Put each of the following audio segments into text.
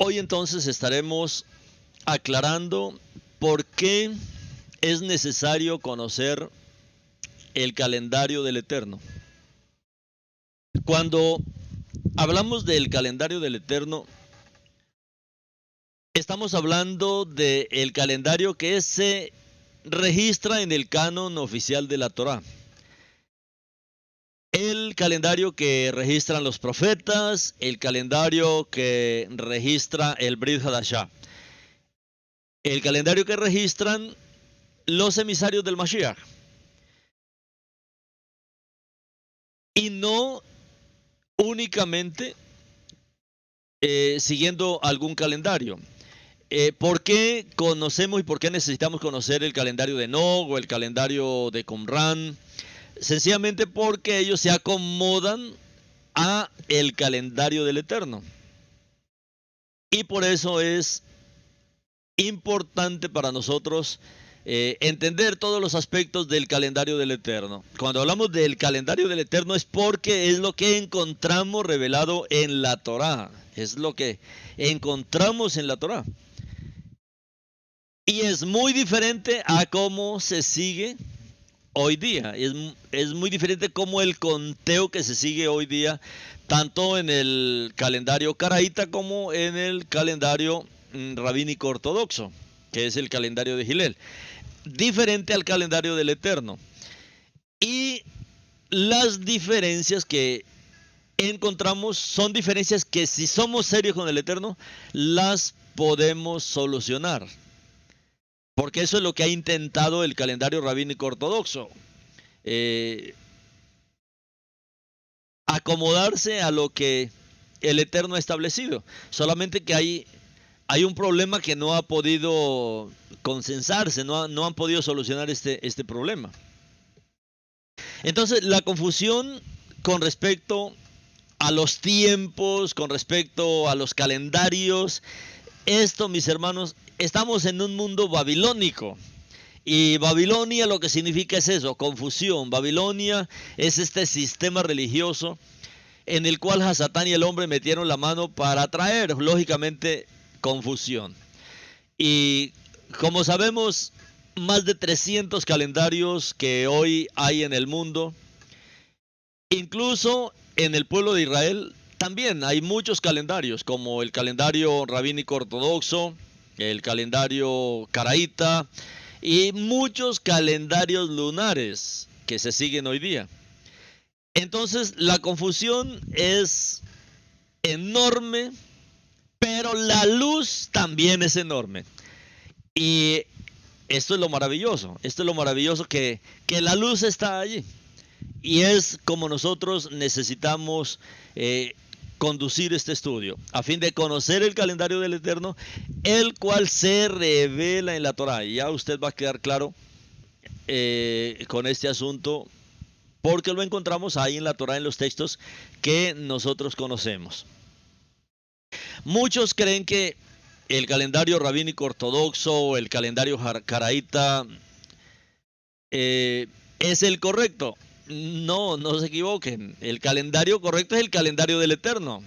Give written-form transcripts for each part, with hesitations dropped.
Hoy entonces estaremos aclarando por qué es necesario conocer el calendario del Eterno. Cuando hablamos del calendario del Eterno, estamos hablando del calendario que se registra en el canon oficial de la Torá. El calendario que registran los profetas, el calendario que registra el Brit Hadashah, el calendario que registran los emisarios del Mashiach. Y no únicamente siguiendo algún calendario. ¿Por qué conocemos y por qué necesitamos conocer el calendario de Nog o el calendario de Qumran? Sencillamente porque ellos se acomodan a el calendario del Eterno. Y por eso es importante para nosotros entender todos los aspectos del calendario del Eterno. Cuando hablamos del calendario del Eterno es porque es lo que encontramos revelado en la Torá. Es lo que encontramos en la Torá. Y es muy diferente a cómo se sigue hoy día. Es muy diferente como el conteo que se sigue hoy día, tanto en el calendario caraíta como en el calendario rabínico ortodoxo, que es el calendario de Hillel. Diferente al calendario del Eterno. Y las diferencias que encontramos son diferencias que, si somos serios con el Eterno, las podemos solucionar. Porque eso es lo que ha intentado el calendario rabínico ortodoxo. Acomodarse a lo que el Eterno ha establecido. Solamente que hay un problema que no ha podido consensarse, no han podido solucionar este problema. Entonces, la confusión con respecto a los tiempos, con respecto a los calendarios, esto, mis hermanos, estamos en un mundo babilónico. Y Babilonia lo que significa es eso, confusión. Babilonia es este sistema religioso en el cual Hasatán y el hombre metieron la mano para traer, lógicamente, confusión. Y como sabemos, más de 300 calendarios que hoy hay en el mundo, incluso en el pueblo de Israel, también hay muchos calendarios, como el calendario rabínico ortodoxo, el calendario caraíta y muchos calendarios lunares que se siguen hoy día. Entonces, la confusión es enorme, pero la luz también es enorme. Y esto es lo maravilloso, que la luz está allí. Y es como nosotros necesitamos conducir este estudio, a fin de conocer el calendario del Eterno, el cual se revela en la Torá. Y ya usted va a quedar claro con este asunto, porque lo encontramos ahí en la Torá, en los textos que nosotros conocemos. Muchos creen que el calendario rabínico ortodoxo o el calendario caraíta es el correcto. No, no se equivoquen. El calendario correcto es el calendario del Eterno.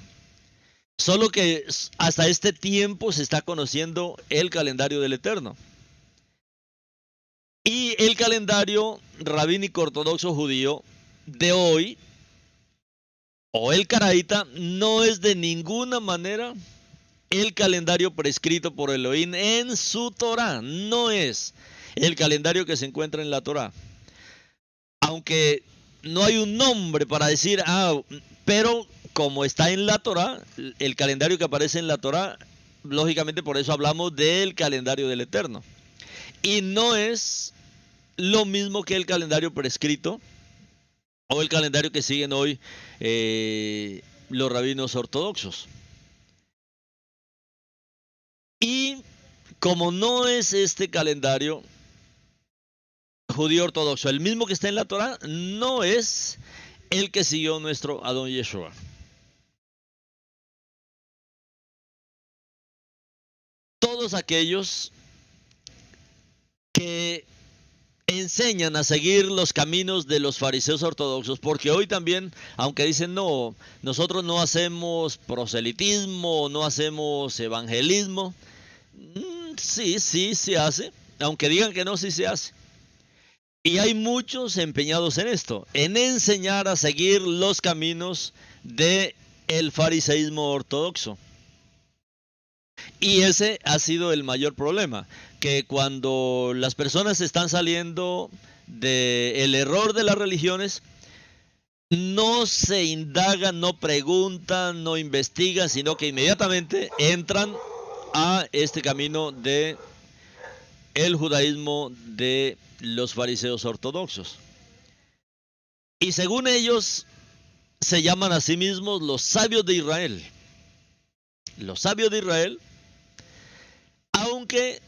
Solo que hasta este tiempo se está conociendo el calendario del Eterno. Y el calendario rabínico ortodoxo judío de hoy, o el caraíta, no es de ninguna manera el calendario prescrito por Elohim en su Torá. No es el calendario que se encuentra en la Torá. Aunque no hay un nombre para decir, pero como está en la Torá, el calendario que aparece en la Torá, lógicamente por eso hablamos del calendario del Eterno. Y no es lo mismo que el calendario prescrito o el calendario que siguen hoy los rabinos ortodoxos. Y como no es este calendario judío ortodoxo, el mismo que está en la Torá, no es el que siguió nuestro Adón Yeshua. Todos aquellos que enseñan a seguir los caminos de los fariseos ortodoxos, porque hoy también, aunque dicen no, nosotros no hacemos proselitismo, no hacemos evangelismo, sí, sí se hace, aunque digan que no, sí se hace. Y hay muchos empeñados en esto, en enseñar a seguir los caminos de el fariseísmo ortodoxo. Y ese ha sido el mayor problema, que cuando las personas están saliendo del error de las religiones, no se indagan, no preguntan, no investigan, sino que inmediatamente entran a este camino de el judaísmo de los fariseos ortodoxos. Y según ellos, se llaman a sí mismos los sabios de Israel. Los sabios de Israel, aunque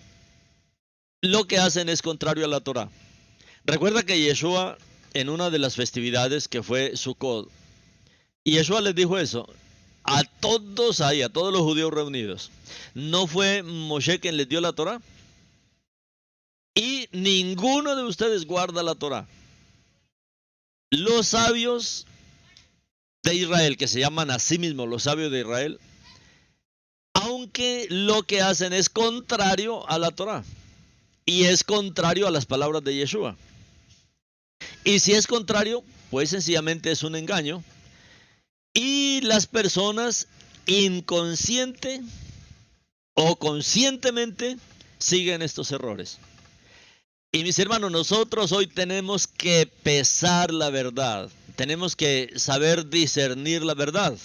lo que hacen es contrario a la Torá. Recuerda que Yeshua, en una de las festividades que fue Sukkot, Yeshua les dijo eso a todos ahí, a todos los judíos reunidos. ¿No fue Moshe quien les dio la Torá? Y ninguno de ustedes guarda la Torá. Los sabios de Israel, que se llaman a sí mismos los sabios de Israel, aunque lo que hacen es contrario a la Torá y es contrario a las palabras de Yeshua. Y si es contrario, pues sencillamente es un engaño. Y las personas inconsciente o conscientemente siguen estos errores. Y mis hermanos, nosotros hoy tenemos que pesar la verdad. Tenemos que saber discernir la verdad.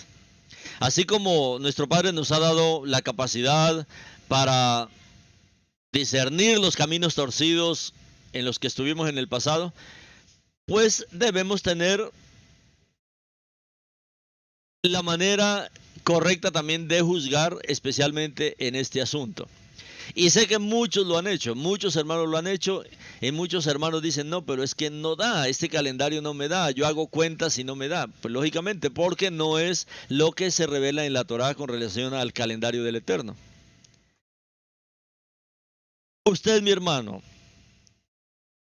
Así como nuestro Padre nos ha dado la capacidad para discernir los caminos torcidos en los que estuvimos en el pasado, pues debemos tener la manera correcta también de juzgar, especialmente en este asunto. Y sé que muchos lo han hecho, muchos hermanos lo han hecho, y muchos hermanos dicen, no, pero es que no da, este calendario no me da, yo hago cuentas y no me da. Pues lógicamente, porque no es lo que se revela en la Torá con relación al calendario del Eterno. Usted, mi hermano,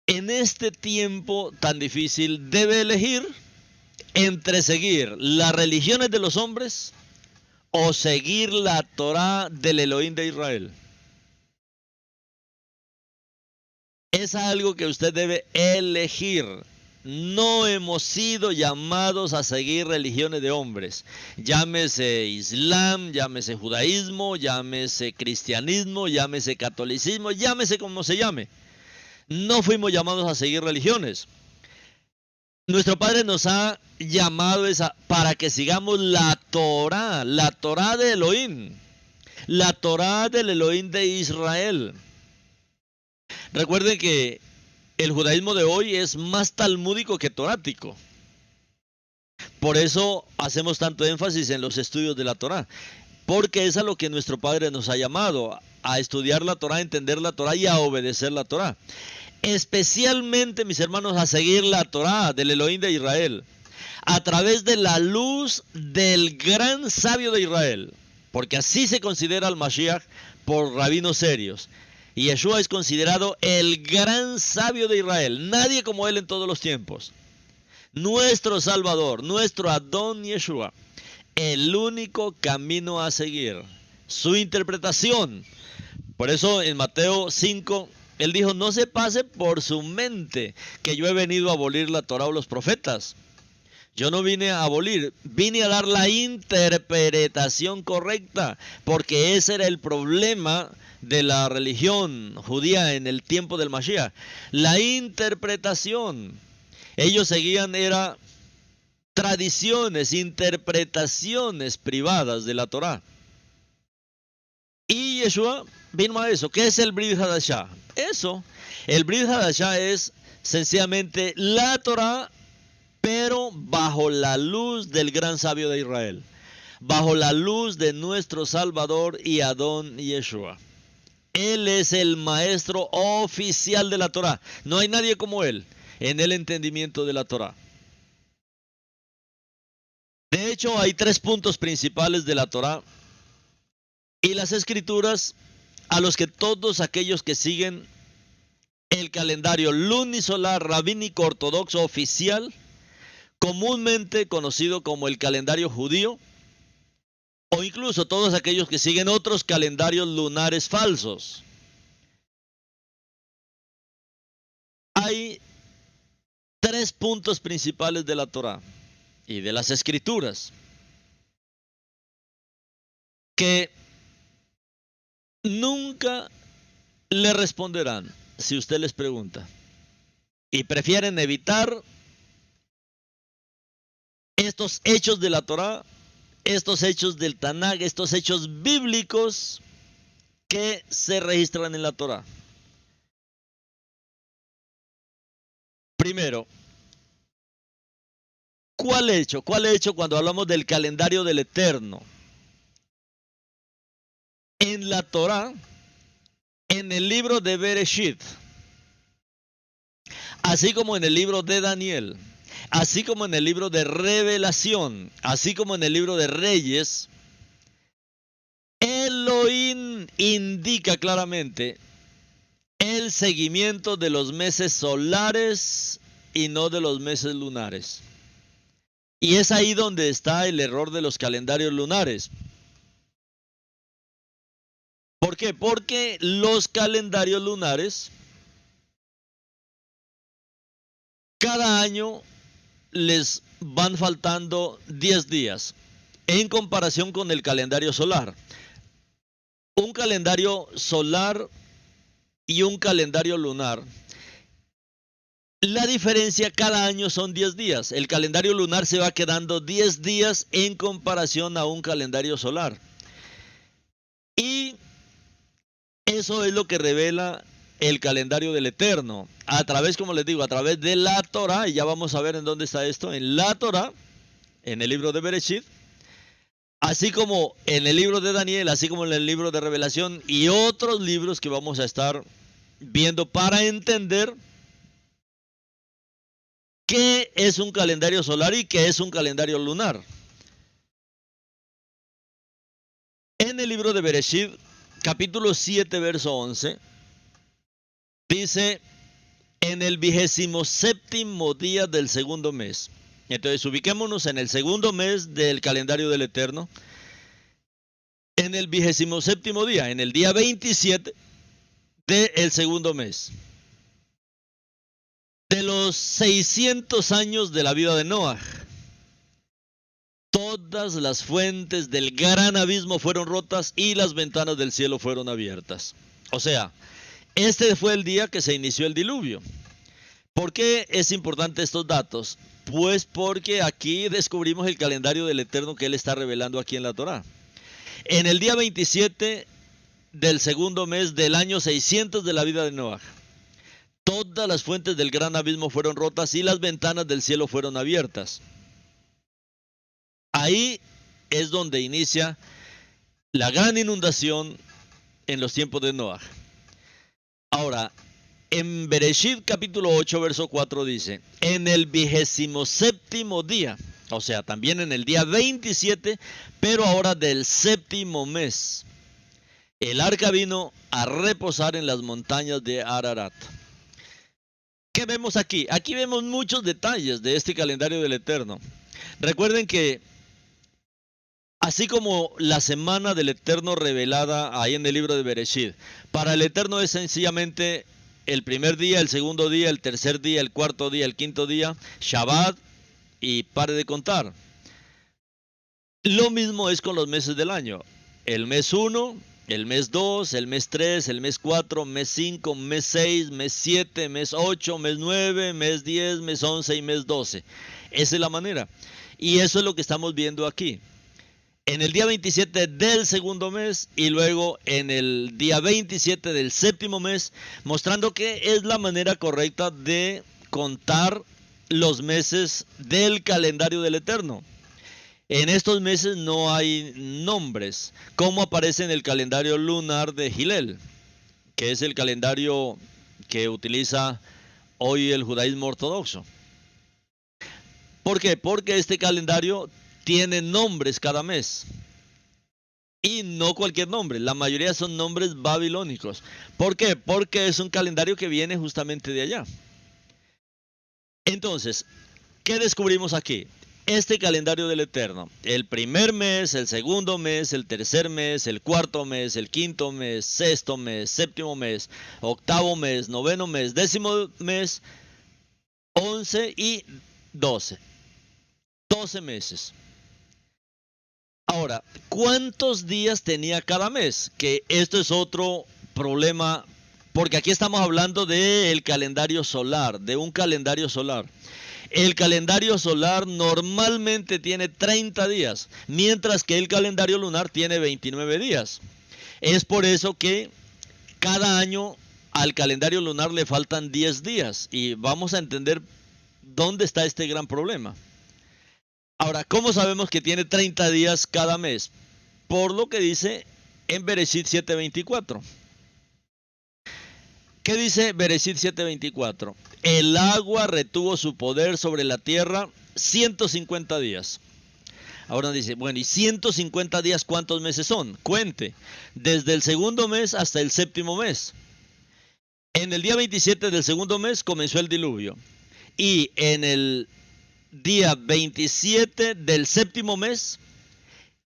en este tiempo tan difícil debe elegir entre seguir las religiones de los hombres o seguir la Torá del Elohim de Israel. Es algo que usted debe elegir. No hemos sido llamados a seguir religiones de hombres. Llámese Islam, llámese judaísmo, llámese cristianismo, llámese catolicismo, llámese como se llame. No fuimos llamados a seguir religiones. Nuestro Padre nos ha llamado para que sigamos la Torá de Elohim, la Torá del Elohim de Israel. Recuerden que el judaísmo de hoy es más talmúdico que torático. Por eso hacemos tanto énfasis en los estudios de la Torá, porque es a lo que nuestro Padre nos ha llamado, a estudiar la Torá, a entender la Torá y a obedecer la Torá. Especialmente, mis hermanos, a seguir la Torá del Elohim de Israel, a través de la luz del gran sabio de Israel, porque así se considera al Mashiach por rabinos serios. Y Yeshua es considerado el gran sabio de Israel, nadie como él en todos los tiempos. Nuestro Salvador, nuestro Adón Yeshua, el único camino a seguir, su interpretación. Por eso en Mateo 5, él dijo, no se pase por su mente que yo he venido a abolir la Torá o los profetas. Yo no vine a abolir, vine a dar la interpretación correcta, porque ese era el problema de la religión judía en el tiempo del Mashiach. La interpretación. Ellos seguían, era tradiciones, interpretaciones privadas de la Torá. Y Yeshua vino a eso. ¿Qué es el Brit Hadashah? Eso, el Brit Hadashah es sencillamente la Torá, pero bajo la luz del gran sabio de Israel, bajo la luz de nuestro Salvador y Adón Yeshua. Él es el maestro oficial de la Torá. No hay nadie como él en el entendimiento de la Torá. De hecho, hay 3 puntos principales de la Torá y las escrituras a los que todos aquellos que siguen el calendario lunisolar rabínico ortodoxo oficial, comúnmente conocido como el calendario judío, o incluso todos aquellos que siguen otros calendarios lunares falsos. Hay tres puntos principales de la Torá y de las Escrituras que nunca le responderán si usted les pregunta, y prefieren evitar estos hechos de la Torá, estos hechos del Tanaj, estos hechos bíblicos que se registran en la Torá. Primero, ¿cuál hecho? ¿Cuál hecho cuando hablamos del calendario del Eterno? En la Torá, en el libro de Bereshit, así como en el libro de Daniel, así como en el libro de Revelación, así como en el libro de Reyes, Elohim indica claramente el seguimiento de los meses solares y no de los meses lunares. Y es ahí donde está el error de los calendarios lunares. ¿Por qué? Porque los calendarios lunares cada año les van faltando 10 días en comparación con el calendario solar. Un calendario solar y un calendario lunar, la diferencia cada año son 10 días. El calendario lunar se va quedando 10 días en comparación a un calendario solar. Y eso es lo que revela el calendario del Eterno. A través, como les digo, a través de la Torá, y ya vamos a ver en dónde está esto, en la Torá, en el libro de Bereshit, así como en el libro de Daniel, así como en el libro de Revelación y otros libros que vamos a estar viendo para entender qué es un calendario solar y qué es un calendario lunar. En el libro de Bereshit, capítulo 7, verso 11, dice, en el 27º día del segundo mes. Entonces, ubiquémonos en el segundo mes del calendario del Eterno. En el 27º día, en el día 27 del segundo mes. De los 600 años de la vida de Noah, todas las fuentes del gran abismo fueron rotas y las ventanas del cielo fueron abiertas. O sea, este fue el día que se inició el diluvio. ¿Por qué es importante estos datos? Pues porque aquí descubrimos el calendario del Eterno que Él está revelando aquí en la Torá. En el día 27 del segundo mes del año 600 de la vida de Noah, todas las fuentes del gran abismo fueron rotas y las ventanas del cielo fueron abiertas. Ahí es donde inicia la gran inundación en los tiempos de Noah. Ahora, en Bereshit capítulo 8, verso 4 dice, en el 27º día, o sea, también en el día 27, pero ahora del séptimo mes, el arca vino a reposar en las montañas de Ararat. ¿Qué vemos aquí? Aquí vemos muchos detalles de este calendario del Eterno. Recuerden que así como la semana del Eterno revelada ahí en el libro de Bereshit, para el Eterno es sencillamente el primer día, el segundo día, el tercer día, el cuarto día, el quinto día, Shabbat, y pare de contar. Lo mismo es con los meses del año. El mes 1, el mes 2, el mes 3, el mes 4, mes 5, mes 6, mes 7, mes 8, mes 9, mes 10, mes 11 y mes 12. Esa es la manera. Y eso es lo que estamos viendo aquí. En el día 27 del segundo mes y luego en el día 27 del séptimo mes, mostrando que es la manera correcta de contar los meses del calendario del Eterno. En estos meses no hay nombres, como aparece en el calendario lunar de Hillel, que es el calendario que utiliza hoy el judaísmo ortodoxo. ¿Por qué? Porque este calendario tiene nombres cada mes. Y no cualquier nombre, la mayoría son nombres babilónicos. ¿Por qué? Porque es un calendario que viene justamente de allá. Entonces, ¿qué descubrimos aquí? Este calendario del Eterno, el primer mes, el segundo mes, el tercer mes, el cuarto mes, el quinto mes, sexto mes, séptimo mes, octavo mes, noveno mes, décimo mes, 11 y 12. 12 meses. Ahora, ¿cuántos días tenía cada mes? Que esto es otro problema, porque aquí estamos hablando del calendario solar, de un calendario solar. El calendario solar normalmente tiene 30 días, mientras que el calendario lunar tiene 29 días. Es por eso que cada año al calendario lunar le faltan 10 días y vamos a entender dónde está este gran problema. Ahora, ¿cómo sabemos que tiene 30 días cada mes? Por lo que dice en Bereshit 7:24. ¿Qué dice Bereshit 7:24? El agua retuvo su poder sobre la tierra 150 días. Ahora dice, bueno, ¿y 150 días cuántos meses son? Cuente, desde el segundo mes hasta el séptimo mes. En el día 27 del segundo mes comenzó el diluvio. Y en el día 27 del séptimo mes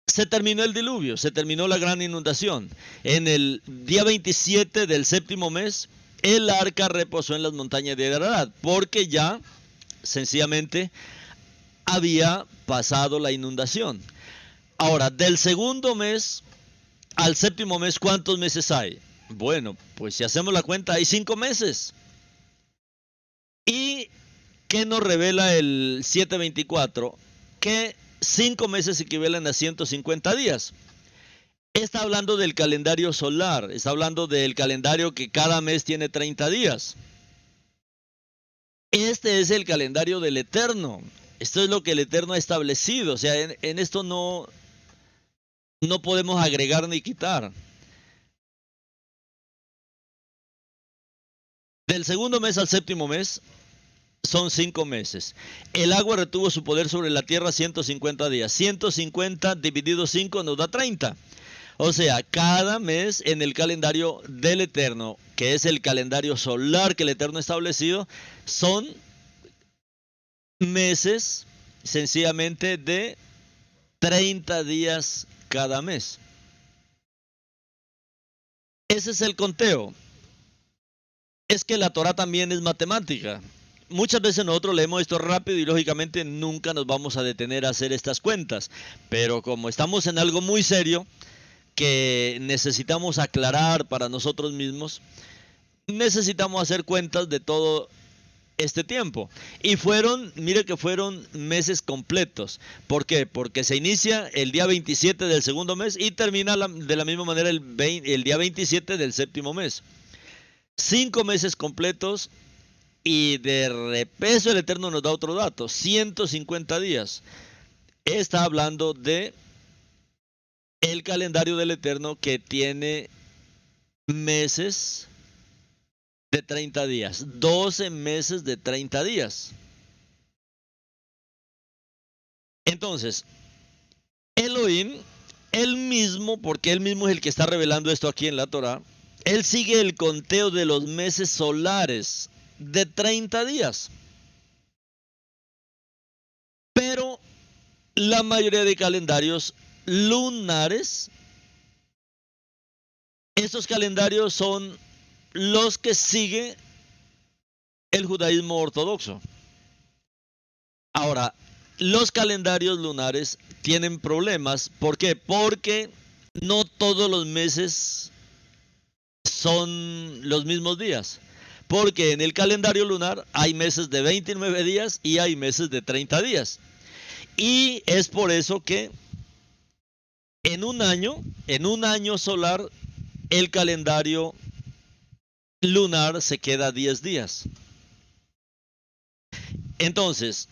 se terminó el diluvio, se terminó la gran inundación. En el día 27 del séptimo mes, el arca reposó en las montañas de Ararat, porque ya sencillamente había pasado la inundación. Ahora, del segundo mes al séptimo mes, ¿cuántos meses hay? Bueno, pues si hacemos la cuenta, hay 5 meses. ¿Y qué nos revela el 7:24? Que 5 meses equivalen a 150 días. Está hablando del calendario solar, está hablando del calendario que cada mes tiene 30 días. Este es el calendario del Eterno. Esto es lo que el Eterno ha establecido. O sea, en esto no podemos agregar ni quitar. Del segundo mes al séptimo mes son 5 meses. El agua retuvo su poder sobre la tierra 150 días. 150 dividido 5 nos da 30. O sea, cada mes en el calendario del Eterno, que es el calendario solar que el Eterno ha establecido, son meses sencillamente de 30 días cada mes. Ese es el conteo. Es que la Torah también es matemática. Muchas veces nosotros leemos esto rápido y lógicamente nunca nos vamos a detener a hacer estas cuentas. Pero como estamos en algo muy serio que necesitamos aclarar para nosotros mismos, necesitamos hacer cuentas de todo este tiempo. Y mire que fueron meses completos. ¿Por qué? Porque se inicia el día 27 del segundo mes y termina de la misma manera el día 27 del séptimo mes. 5 meses completos. Y de repeso el Eterno nos da otro dato, 150 días. Está hablando de el calendario del Eterno que tiene meses de 30 días, 12 meses de 30 días. Entonces, Elohim, él mismo, porque él mismo es el que está revelando esto aquí en la Torah, él sigue el conteo de los meses solares de 30 días. Pero la mayoría de calendarios lunares, estos calendarios son los que sigue el judaísmo ortodoxo. Ahora, los calendarios lunares tienen problemas. ¿Por qué? Porque no todos los meses son los mismos días. Porque en el calendario lunar hay meses de 29 días y hay meses de 30 días. Y es por eso que en un año solar, el calendario lunar se queda 10 días. Entonces,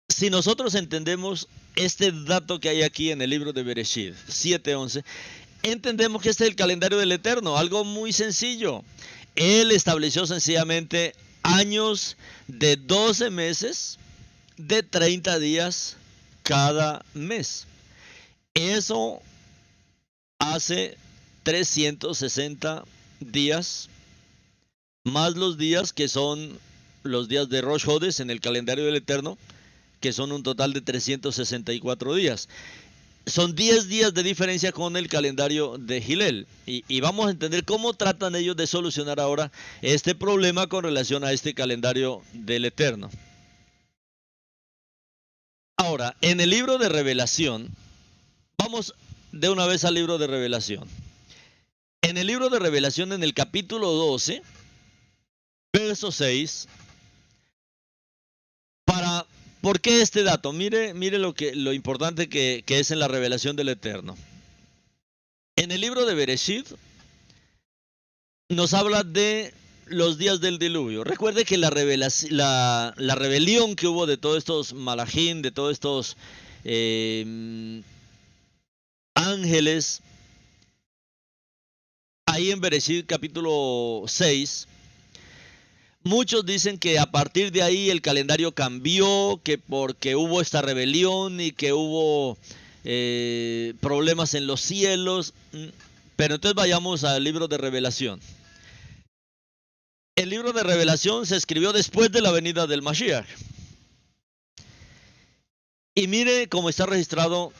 si nosotros entendemos este dato que hay aquí en el libro de Bereshit 7:11, entendemos que este es el calendario del Eterno, algo muy sencillo. Él estableció sencillamente años de 12 meses de 30 días cada mes. Eso hace 360 días, más los días que son los días de Rosh Hodesh en el calendario del Eterno, que son un total de 364 días. Son 10 días de diferencia con el calendario de Hillel. Y vamos a entender cómo tratan ellos de solucionar ahora este problema con relación a este calendario del Eterno. Ahora, en el libro de Revelación, vamos de una vez al libro de Revelación. En el libro de Revelación, en el capítulo 12, verso 6, ¿por qué este dato? Mire lo importante que es en la revelación del Eterno. En el libro de Bereshit nos habla de los días del diluvio. Recuerde que la rebelión que hubo de todos estos malachim, de todos estos ángeles, ahí en Bereshit capítulo 6, muchos dicen que a partir de ahí el calendario cambió, que porque hubo esta rebelión y que hubo problemas en los cielos. Pero entonces vayamos al libro de Revelación. El libro de Revelación se escribió después de la venida del Mashiach. Y mire cómo está registrado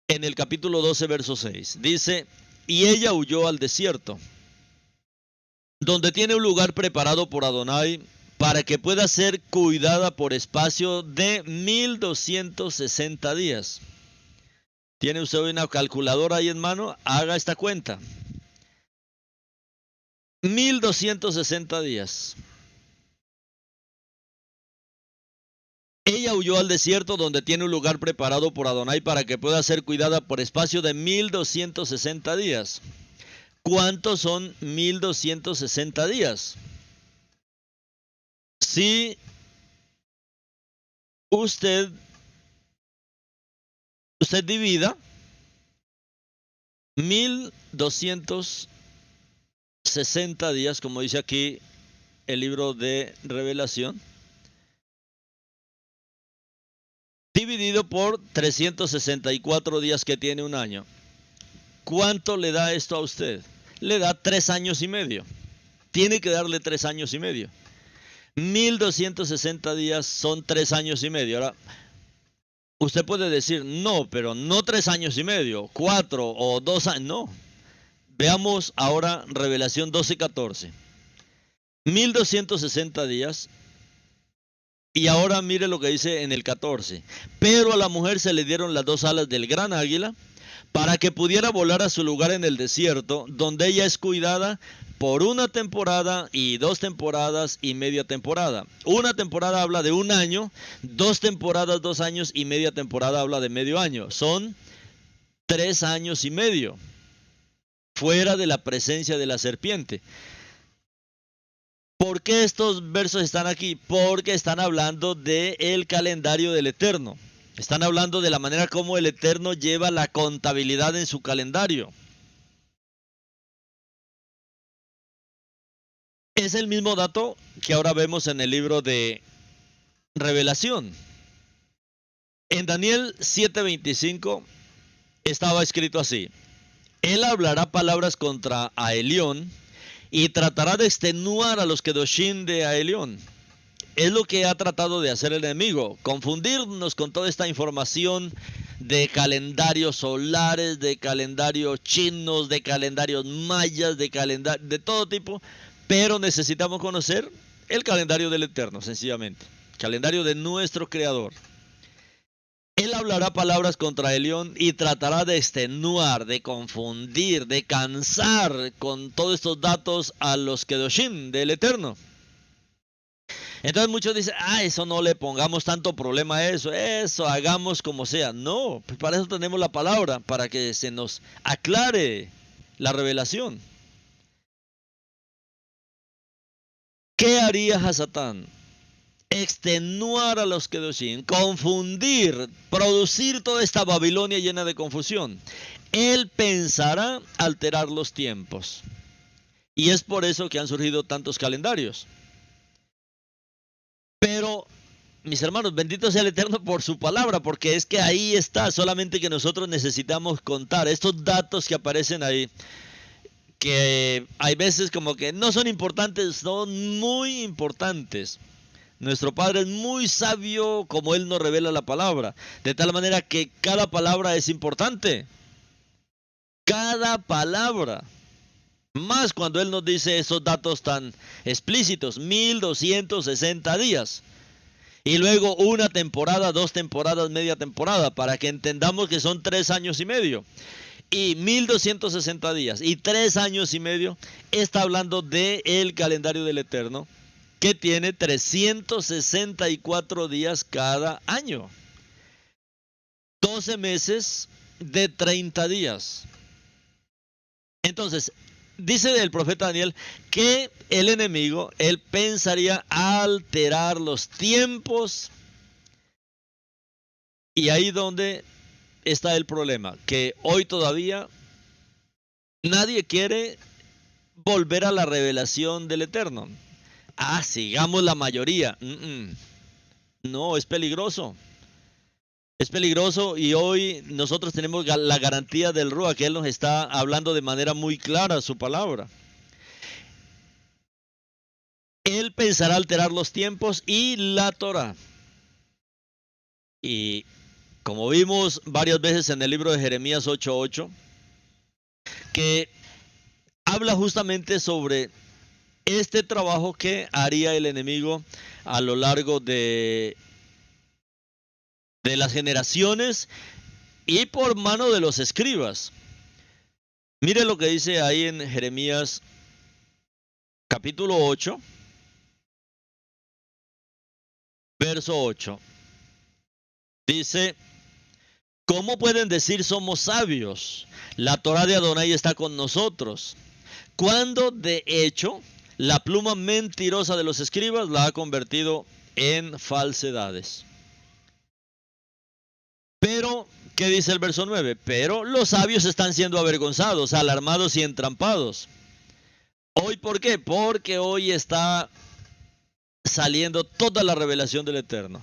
en el capítulo 12, verso 6. Dice, y ella huyó al desierto, donde tiene un lugar preparado por Adonai para que pueda ser cuidada por espacio de 1260 días. ¿Tiene usted una calculadora ahí en mano? Haga esta cuenta. 1260 días. Ella huyó al desierto donde tiene un lugar preparado por Adonai para que pueda ser cuidada por espacio de 1260 días. ¿Cuántos son 1260 días? Si usted divida 1260 días, como dice aquí el libro de Revelación, dividido por 364 días que tiene un año. ¿Cuánto le da esto a usted? Le da 3 años y medio. Tiene que darle 3 años y medio. 1260 días son 3 años y medio. Ahora, usted puede decir, no, pero no 3 años y medio, 4 o 2 años, no. Veamos ahora Revelación 12:14. 1260 días. Y ahora mire lo que dice en el 14. Pero a la mujer se le dieron las 2 alas del gran águila para que pudiera volar a su lugar en el desierto, donde ella es cuidada por 1 temporada y 2 temporadas y media temporada. 1 temporada habla de 1 año, 2 temporadas, 2 años y media temporada habla de medio año. Son 3 años y medio fuera de la presencia de la serpiente. ¿Por qué estos versos están aquí? Porque están hablando del calendario del Eterno. Están hablando de la manera como el Eterno lleva la contabilidad en su calendario. Es el mismo dato que ahora vemos en el libro de Revelación. En Daniel 7:25 estaba escrito así: Él hablará palabras contra Aelión y tratará de extenuar a los Kedoshim de Aelión. Es lo que ha tratado de hacer el enemigo, confundirnos con toda esta información de calendarios solares, de calendarios chinos, de calendarios mayas, de todo tipo, pero necesitamos conocer el calendario del Eterno, sencillamente, calendario de nuestro Creador. Él hablará palabras contra Elión y tratará de extenuar, de confundir, de cansar con todos estos datos a los Kedoshim del Eterno. Entonces muchos dicen, eso no le pongamos tanto problema a eso hagamos como sea. No, pues para eso tenemos la palabra, para que se nos aclare la revelación. ¿Qué haría Hasatán? Extenuar a los Kedoshim, confundir, producir toda esta Babilonia llena de confusión. Él pensará alterar los tiempos. Y es por eso que han surgido tantos calendarios. Pero mis hermanos, bendito sea el Eterno por su palabra, porque es que ahí está, solamente que nosotros necesitamos contar estos datos que aparecen ahí, que hay veces como que no son importantes, son muy importantes. Nuestro Padre es muy sabio como Él nos revela la palabra, de tal manera que cada palabra es importante. Cada palabra. Más cuando Él nos dice esos datos tan explícitos, 1260 días. Y luego una temporada, 2 temporadas, media temporada, para que entendamos que son 3 años y medio. Y 1260 días y 3 años y medio está hablando del calendario del Eterno, que tiene 364 días cada año. 12 meses de 30 días. Entonces, dice el profeta Daniel que el enemigo, él pensaría alterar los tiempos. Y ahí donde está el problema, que hoy todavía nadie quiere volver a la revelación del Eterno. Sigamos la mayoría. No, es peligroso. Es peligroso, y hoy nosotros tenemos la garantía del Rúa, que Él nos está hablando de manera muy clara su palabra. Él pensará alterar los tiempos y la Torah. Y como vimos varias veces en el libro de Jeremías 8:8, que habla justamente sobre este trabajo que haría el enemigo a lo largo de las generaciones y por mano de los escribas. Mire lo que dice ahí en Jeremías capítulo 8, verso 8. Dice: ¿cómo pueden decir somos sabios? La Torá de Adonai está con nosotros. Cuando de hecho la pluma mentirosa de los escribas la ha convertido en falsedades. Pero, ¿qué dice el verso 9? Pero los sabios están siendo avergonzados, alarmados y entrampados. ¿Hoy por qué? Porque hoy está saliendo toda la revelación del Eterno.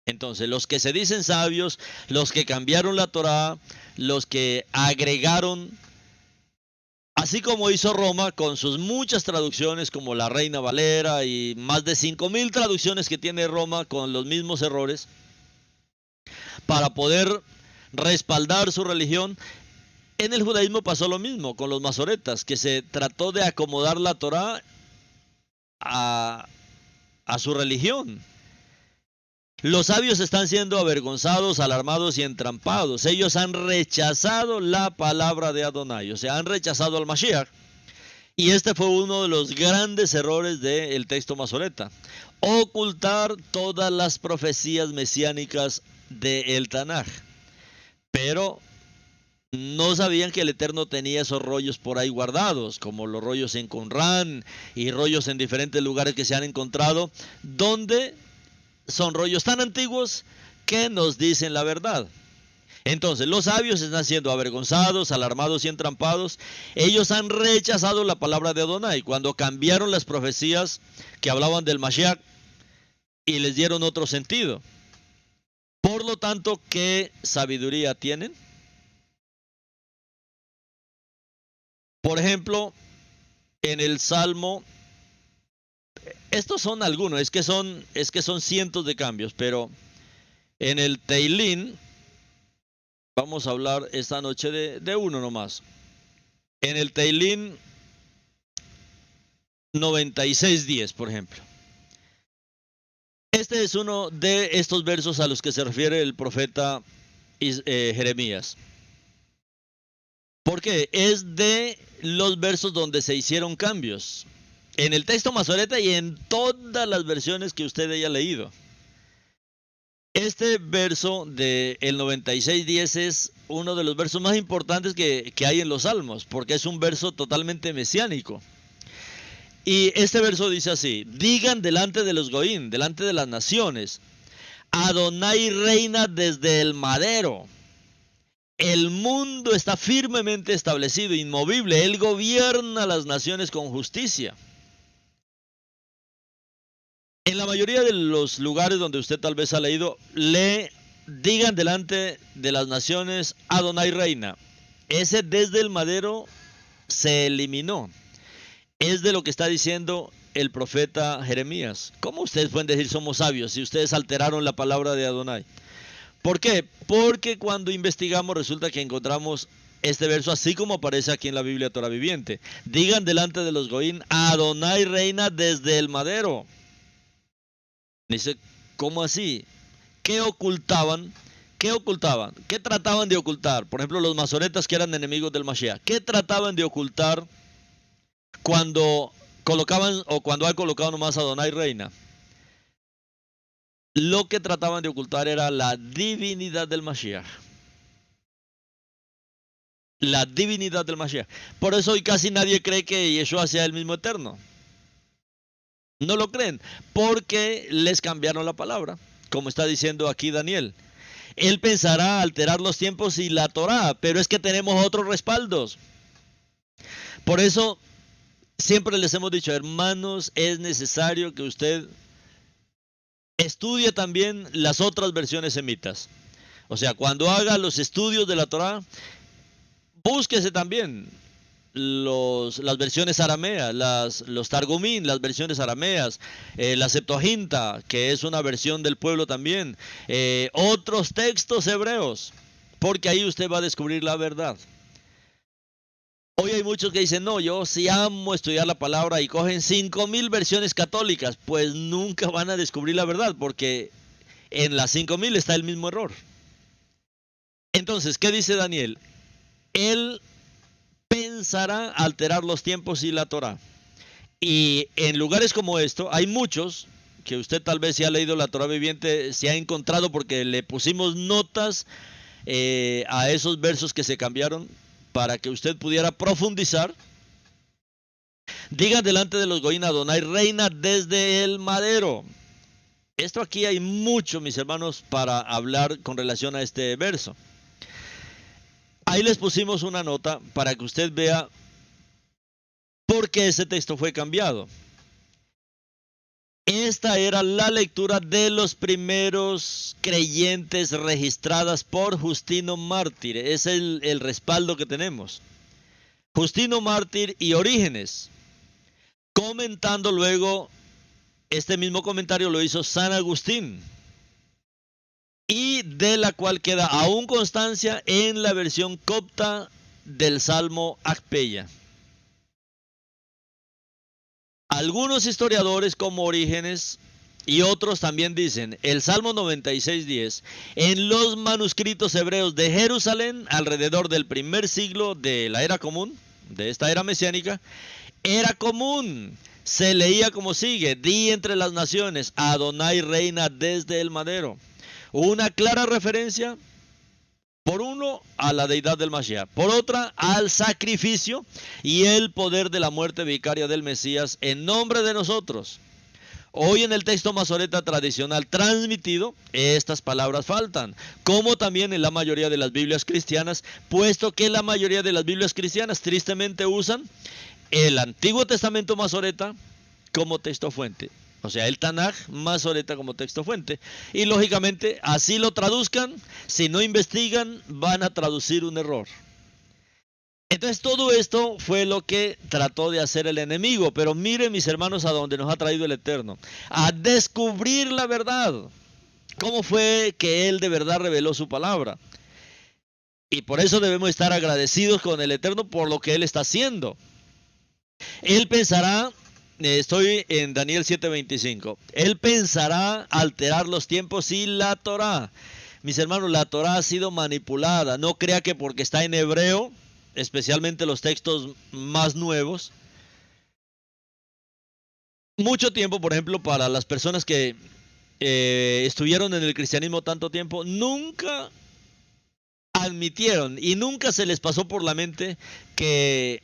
Entonces, los que se dicen sabios, los que cambiaron la Torá, los que agregaron, así como hizo Roma con sus muchas traducciones como la Reina Valera y más de 5000 traducciones que tiene Roma con los mismos errores, para poder respaldar su religión. En el judaísmo pasó lo mismo con los masoretas, que se trató de acomodar la Torá a su religión. Los sabios están siendo avergonzados, alarmados y entrampados. Ellos han rechazado la palabra de Adonai, o sea, han rechazado al Mashiach. Y este fue uno de los grandes errores del texto masoreta: ocultar todas las profecías mesiánicas del Tanaj. Pero no sabían que el Eterno tenía esos rollos por ahí guardados, como los rollos en Qumran y rollos en diferentes lugares que se han encontrado, donde son rollos tan antiguos que nos dicen la verdad. Entonces, los sabios están siendo avergonzados, alarmados y entrampados. Ellos han rechazado la palabra de Adonai cuando cambiaron las profecías que hablaban del Mashiach y les dieron otro sentido. Por lo tanto, ¿qué sabiduría tienen? Por ejemplo, en el Salmo, estos son algunos, es que son cientos de cambios, pero en el Teilín, vamos a hablar esta noche de uno nomás. En el Teilín 96:10, por ejemplo. Este es uno de estos versos a los que se refiere el profeta Jeremías. Porque es de los versos donde se hicieron cambios. En el texto masoreta y en todas las versiones que usted haya leído. Este verso del 96:10 es uno de los versos más importantes que hay en los Salmos, porque es un verso totalmente mesiánico. Y este verso dice así: digan delante de los Goín, delante de las naciones, Adonai reina desde el madero. El mundo está firmemente establecido, inmovible. Él gobierna las naciones con justicia. En la mayoría de los lugares donde usted tal vez ha leído, digan delante de las naciones Adonai reina. Ese desde el madero se eliminó. Es de lo que está diciendo el profeta Jeremías. ¿Cómo ustedes pueden decir somos sabios si ustedes alteraron la palabra de Adonai? ¿Por qué? Porque cuando investigamos resulta que encontramos este verso así como aparece aquí en la Biblia Torah Viviente. Digan delante de los Goín, Adonai reina desde el madero. Dice, ¿cómo así? ¿Qué ocultaban? ¿Qué ocultaban? ¿Qué trataban de ocultar? Por ejemplo, los masoretas que eran enemigos del Mashiach. ¿Qué trataban de ocultar cuando colocaban o cuando han colocado nomás a Adonai reina? Lo que trataban de ocultar era la divinidad del Mashiach. La divinidad del Mashiach. Por eso hoy casi nadie cree que Yeshua sea el mismo eterno. No lo creen, porque les cambiaron la palabra, como está diciendo aquí Daniel. Él pensará alterar los tiempos y la Torá, pero es que tenemos otros respaldos. Por eso siempre les hemos dicho, hermanos, es necesario que usted estudie también las otras versiones semitas. O sea, cuando haga los estudios de la Torá, búsquese también las versiones arameas, los Targumín, las versiones arameas, la Septuaginta, que es una versión del pueblo también, otros textos hebreos, porque ahí usted va a descubrir la verdad. Hoy hay muchos que dicen, no, yo sí amo estudiar la palabra y cogen 5000 versiones católicas, pues nunca van a descubrir la verdad, porque en las 5000 está el mismo error. Entonces, ¿qué dice Daniel? Él pensará alterar los tiempos y la Torá. Y en lugares como esto, hay muchos que usted tal vez si ha leído la Torá viviente, se ha encontrado porque le pusimos notas a esos versos que se cambiaron para que usted pudiera profundizar. Diga delante de los Goín Adonai reina desde el madero. Esto aquí hay mucho, mis hermanos, para hablar con relación a este verso. Ahí les pusimos una nota para que usted vea por qué ese texto fue cambiado. Esta era la lectura de los primeros creyentes registradas por Justino Mártir. Es el respaldo que tenemos. Justino Mártir y Orígenes. Comentando luego, este mismo comentario lo hizo San Agustín. Y de la cual queda aún constancia en la versión copta del Salmo Akpeya. Algunos historiadores como Orígenes y otros también dicen, el Salmo 96:10, en los manuscritos hebreos de Jerusalén, alrededor del primer siglo de la era común, de esta era mesiánica, era común, se leía como sigue, di entre las naciones, Adonai reina desde el madero. Una clara referencia, por uno, a la deidad del Mashiach, por otra, al sacrificio y el poder de la muerte vicaria del Mesías en nombre de nosotros. Hoy en el texto masoreta tradicional transmitido, estas palabras faltan, como también en la mayoría de las Biblias cristianas, puesto que la mayoría de las Biblias cristianas tristemente usan el Antiguo Testamento masoreta como texto fuente. O sea, el Tanaj masoreta como texto fuente. Y lógicamente, así lo traduzcan, si no investigan, van a traducir un error. Entonces todo esto fue lo que trató de hacer el enemigo. Pero miren, mis hermanos, a donde nos ha traído el Eterno. A descubrir la verdad. ¿Cómo fue que Él de verdad reveló su palabra? Y por eso debemos estar agradecidos con el Eterno por lo que Él está haciendo. Él pensará... Estoy en Daniel 7:25. Él pensará alterar los tiempos y la Torá. Mis hermanos, la Torá ha sido manipulada. No crea que porque está en hebreo, especialmente los textos más nuevos. Mucho tiempo, por ejemplo, para las personas que estuvieron en el cristianismo tanto tiempo, nunca admitieron y nunca se les pasó por la mente que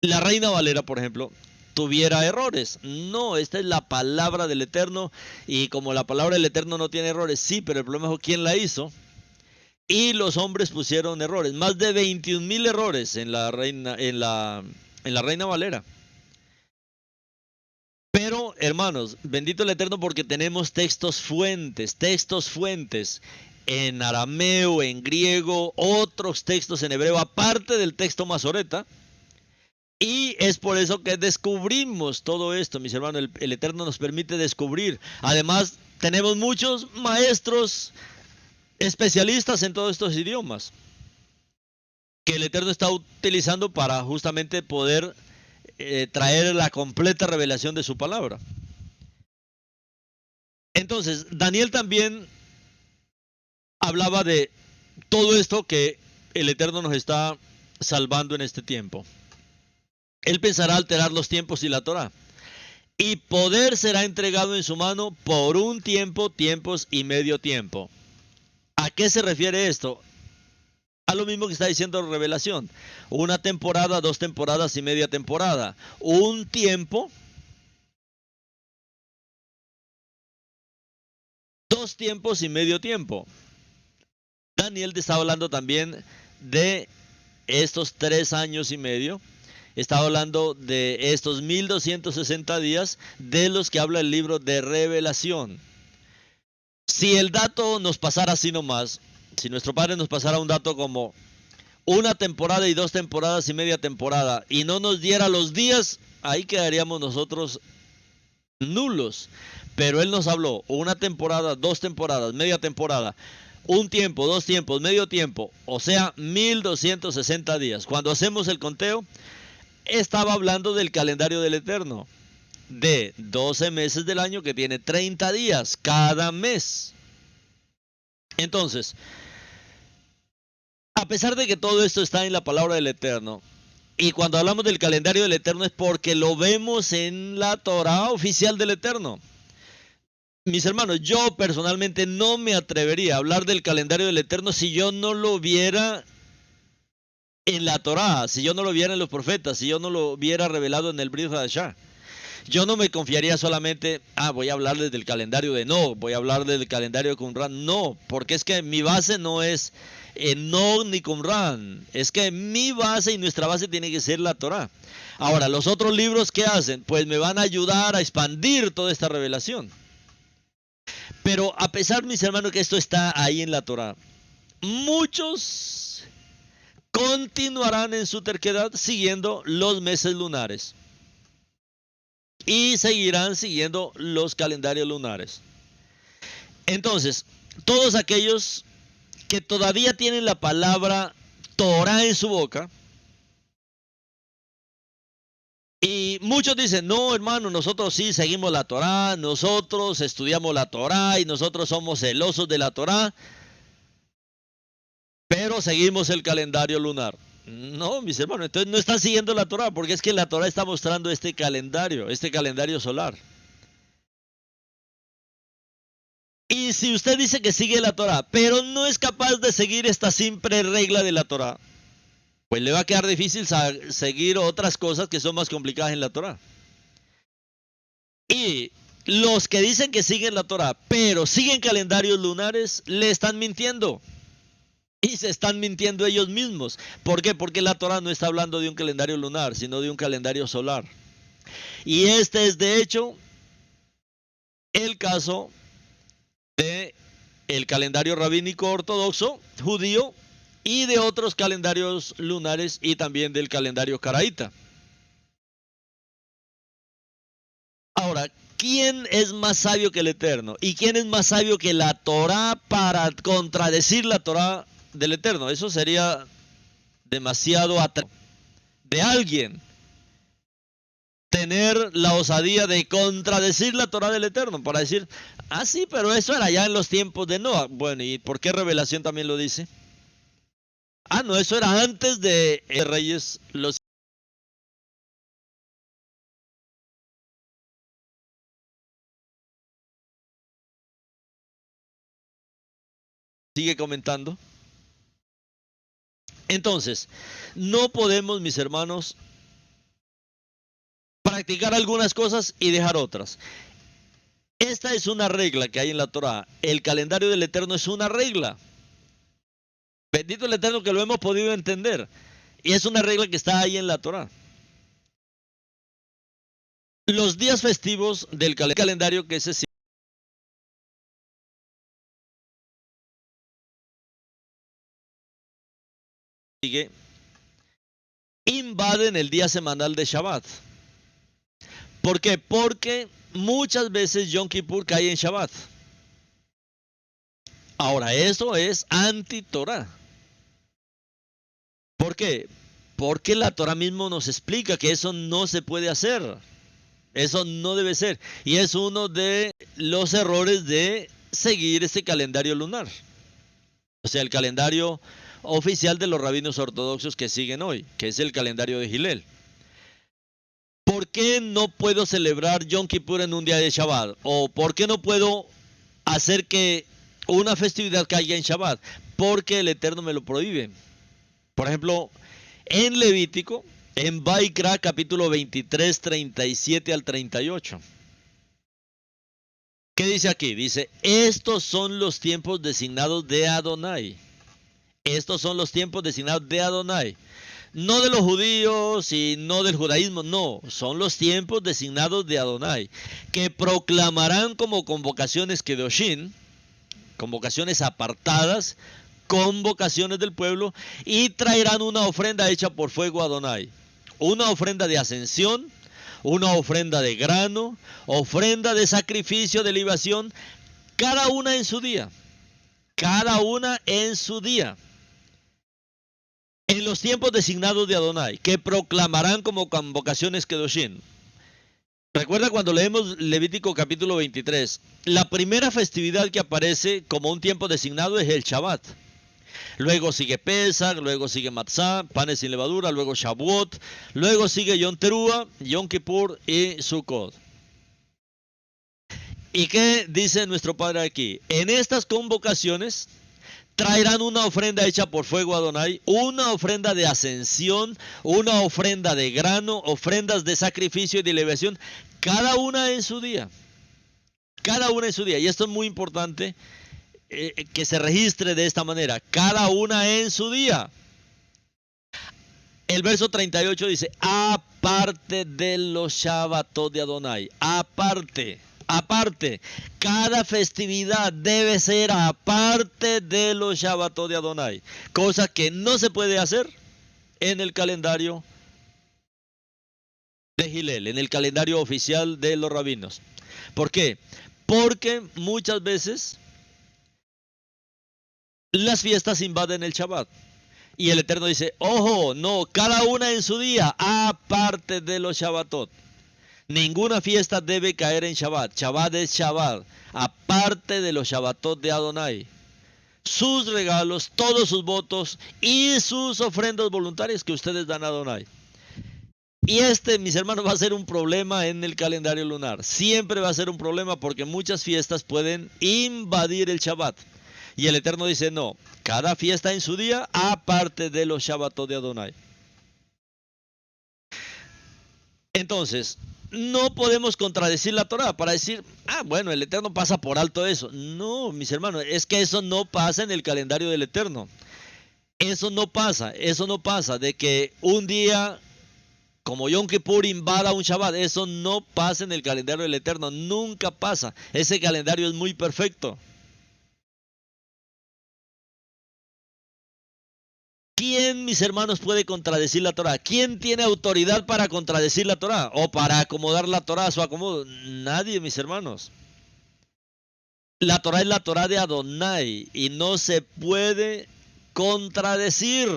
la Reina Valera, por ejemplo, tuviera errores. No, esta es la palabra del Eterno y como la palabra del Eterno no tiene errores, sí, pero el problema es quién la hizo. Y los hombres pusieron errores, más de 21,000 errores en la Reina Valera. Pero hermanos, bendito el Eterno porque tenemos textos fuentes en arameo, en griego, otros textos en hebreo, aparte del texto masoreta. Y es por eso que descubrimos todo esto, mis hermanos. El Eterno nos permite descubrir. Además, tenemos muchos maestros especialistas en todos estos idiomas que el Eterno está utilizando para justamente poder traer la completa revelación de su palabra. Entonces, Daniel también hablaba de todo esto que el Eterno nos está salvando en este tiempo. Él pensará alterar los tiempos y la Torá. Y poder será entregado en su mano por un tiempo, tiempos y medio tiempo. ¿A qué se refiere esto? A lo mismo que está diciendo Revelación. Una temporada, 2 temporadas y media temporada. Un tiempo, 2 tiempos y medio tiempo. Daniel está hablando también de estos 3 años y medio. Está hablando de estos 1260 días de los que habla el libro de Revelación. Si el dato nos pasara así nomás, si nuestro Padre nos pasara un dato como una temporada y 2 temporadas y media temporada y no nos diera los días, ahí quedaríamos nosotros nulos. Pero Él nos habló una temporada, 2 temporadas, media temporada, un tiempo, 2 tiempos, medio tiempo, o sea, 1260 días. Cuando hacemos el conteo, estaba hablando del calendario del Eterno, de 12 meses del año que tiene 30 días cada mes. Entonces, a pesar de que todo esto está en la palabra del Eterno, y cuando hablamos del calendario del Eterno es porque lo vemos en la Torá oficial del Eterno. Mis hermanos, yo personalmente no me atrevería a hablar del calendario del Eterno si yo no lo viera en la Torá, si yo no lo viera en los profetas, si yo no lo viera revelado en el Brit Hadashah. Yo no me confiaría solamente, voy a hablarles del calendario de Enoch, voy a hablarles del calendario de Qumran. No, porque es que mi base no es Enoch ni Qumran. Es que mi base y nuestra base tiene que ser la Torá. Ahora, los otros libros, ¿qué hacen? Pues me van a ayudar a expandir toda esta revelación. Pero a pesar, mis hermanos, que esto está ahí en la Torá, muchos continuarán en su terquedad siguiendo los meses lunares. Y seguirán siguiendo los calendarios lunares. Entonces, todos aquellos que todavía tienen la palabra Torah en su boca, y muchos dicen, no hermano, nosotros sí seguimos la Torah, nosotros estudiamos la Torah y nosotros somos celosos de la Torah, pero seguimos el calendario lunar. No, mis hermanos, entonces no están siguiendo la Torah, porque es que la Torah está mostrando este calendario solar. Y si usted dice que sigue la Torah, pero no es capaz de seguir esta simple regla de la Torah, pues le va a quedar difícil seguir otras cosas que son más complicadas en la Torah. Y los que dicen que siguen la Torah, pero siguen calendarios lunares, le están mintiendo. Y se están mintiendo ellos mismos. ¿Por qué? Porque la Torah no está hablando de un calendario lunar, sino de un calendario solar. Y este es de hecho el caso de el calendario rabínico ortodoxo judío y de otros calendarios lunares y también del calendario caraíta. Ahora, ¿quién es más sabio que el Eterno? ¿Y quién es más sabio que la Torá para contradecir la Torá del Eterno? Eso sería demasiado atrevido de alguien tener la osadía de contradecir la Torá del Eterno para decir, sí, pero eso era ya en los tiempos de Noah. Bueno, ¿y por qué Revelación también lo dice? No, eso era antes de Reyes los... Sigue comentando. Entonces, no podemos, mis hermanos, practicar algunas cosas y dejar otras. Esta es una regla que hay en la Torá. El calendario del Eterno es una regla. Bendito el Eterno que lo hemos podido entender. Y es una regla que está ahí en la Torá. Los días festivos del calendario que se sigue invaden el día semanal de Shabbat. ¿Por qué? Porque muchas veces Yom Kippur cae en Shabbat. Ahora, eso es anti-Torah. ¿Por qué? Porque la Torah mismo nos explica que eso no se puede hacer. Eso no debe ser. Y es uno de los errores de seguir este calendario lunar. O sea, el calendario oficial de los rabinos ortodoxos que siguen hoy, que es el calendario de Hillel. ¿Por qué no puedo celebrar Yom Kippur en un día de Shabbat? ¿O por qué no puedo hacer que una festividad caiga en Shabbat? Porque el Eterno me lo prohíbe. Por ejemplo, en Levítico, en Vaikra capítulo 23, 37 al 38. ¿Qué dice aquí? Dice, estos son los tiempos designados de Adonai. Estos son los tiempos designados de Adonai. No de los judíos y no del judaísmo, no. Son los tiempos designados de Adonai, que proclamarán como convocaciones Kedoshim, convocaciones apartadas, convocaciones del pueblo, y traerán una ofrenda hecha por fuego a Adonai. Una ofrenda de ascensión, una ofrenda de grano, ofrenda de sacrificio de libación, cada una en su día. Cada una en su día. En los tiempos designados de Adonai, que proclamarán como convocaciones Kedoshim. Recuerda cuando leemos Levítico capítulo 23, la primera festividad que aparece como un tiempo designado es el Shabbat. Luego sigue Pesach, luego sigue Matzah, panes sin levadura, luego Shavuot, luego sigue Yom Teruah, Yom Kippur y Sukkot. ¿Y qué dice nuestro Padre aquí? En estas convocaciones traerán una ofrenda hecha por fuego a Adonai, una ofrenda de ascensión, una ofrenda de grano, ofrendas de sacrificio y de libación, cada una en su día. Cada una en su día. Y esto es muy importante que se registre de esta manera. Cada una en su día. El verso 38 dice, aparte de los Shabbatot de Adonai, aparte, cada festividad debe ser aparte de los Shabbatot de Adonai, cosa que no se puede hacer en el calendario de Hillel, en el calendario oficial de los rabinos. ¿Por qué? Porque muchas veces las fiestas invaden el Shabbat. Y el Eterno dice, ojo, no, cada una en su día, aparte de los Shabbatot. Ninguna fiesta debe caer en Shabbat. Shabbat es Shabbat, aparte de los Shabbatot de Adonai. Sus regalos, todos sus votos y sus ofrendas voluntarias que ustedes dan a Adonai. Y mis hermanos, va a ser un problema en el calendario lunar. Siempre va a ser un problema porque muchas fiestas pueden invadir el Shabbat. Y el Eterno dice, no, cada fiesta en su día, aparte de los Shabbatot de Adonai. Entonces, no podemos contradecir la Torah para decir, bueno, el Eterno pasa por alto eso. No, mis hermanos, es que eso no pasa en el calendario del Eterno. Eso no pasa de que un día como Yom Kippur invada un Shabbat. Eso no pasa en el calendario del Eterno, nunca pasa. Ese calendario es muy perfecto. ¿Quién, mis hermanos, puede contradecir la Torah? ¿Quién tiene autoridad para contradecir la Torah? ¿O para acomodar la Torah a su acomodo? Nadie, mis hermanos. La Torah es la Torah de Adonai y no se puede contradecir.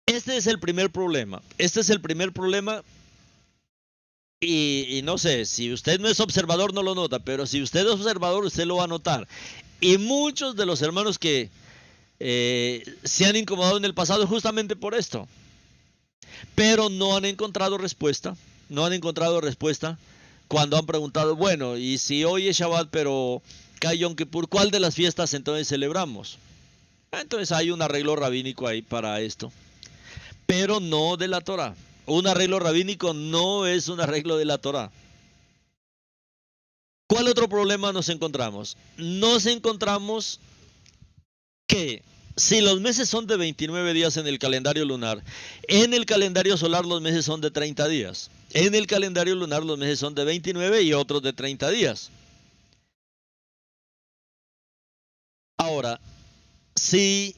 Este es el primer problema. Y no sé, si usted no es observador no lo nota, pero si usted es observador usted lo va a notar. Y muchos de los hermanos que se han incomodado en el pasado justamente por esto. Pero no han encontrado respuesta. Cuando han preguntado, bueno, y si hoy es Shabbat pero cae Yom Kippur, ¿cuál de las fiestas entonces celebramos? Entonces hay un arreglo rabínico ahí para esto. Pero no de la Torah. Un arreglo rabínico no es un arreglo de la Torah. ¿Cuál otro problema nos encontramos? Nos encontramos que si los meses son de 29 días en el calendario lunar, en el calendario solar los meses son de 30 días. En el calendario lunar los meses son de 29 y otros de 30 días. Ahora, si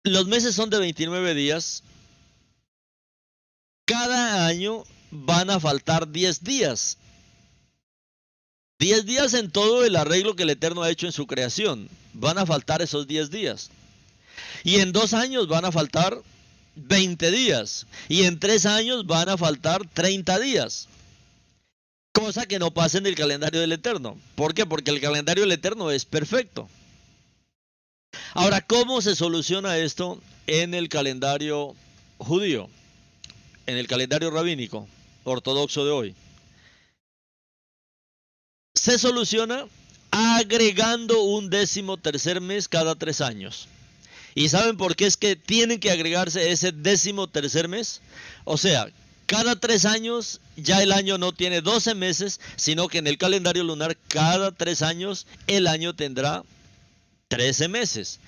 los meses son de 29 días, cada año van a faltar 10 días. 10 días en todo el arreglo que el Eterno ha hecho en su creación. Van a faltar esos 10 días. Y en 2 años van a faltar 20 días. Y en 3 años van a faltar 30 días. Cosa que no pasa en el calendario del Eterno. ¿Por qué? Porque el calendario del Eterno es perfecto. Ahora, ¿cómo se soluciona esto en el calendario judío? En el calendario rabínico, ortodoxo de hoy. Se soluciona agregando un 13º mes cada 3 años. ¿Y saben por qué es que tienen que agregarse ese 13º mes? O sea, cada 3 años ya el año no tiene 12 meses, sino que en el calendario lunar cada 3 años el año tendrá 13 meses.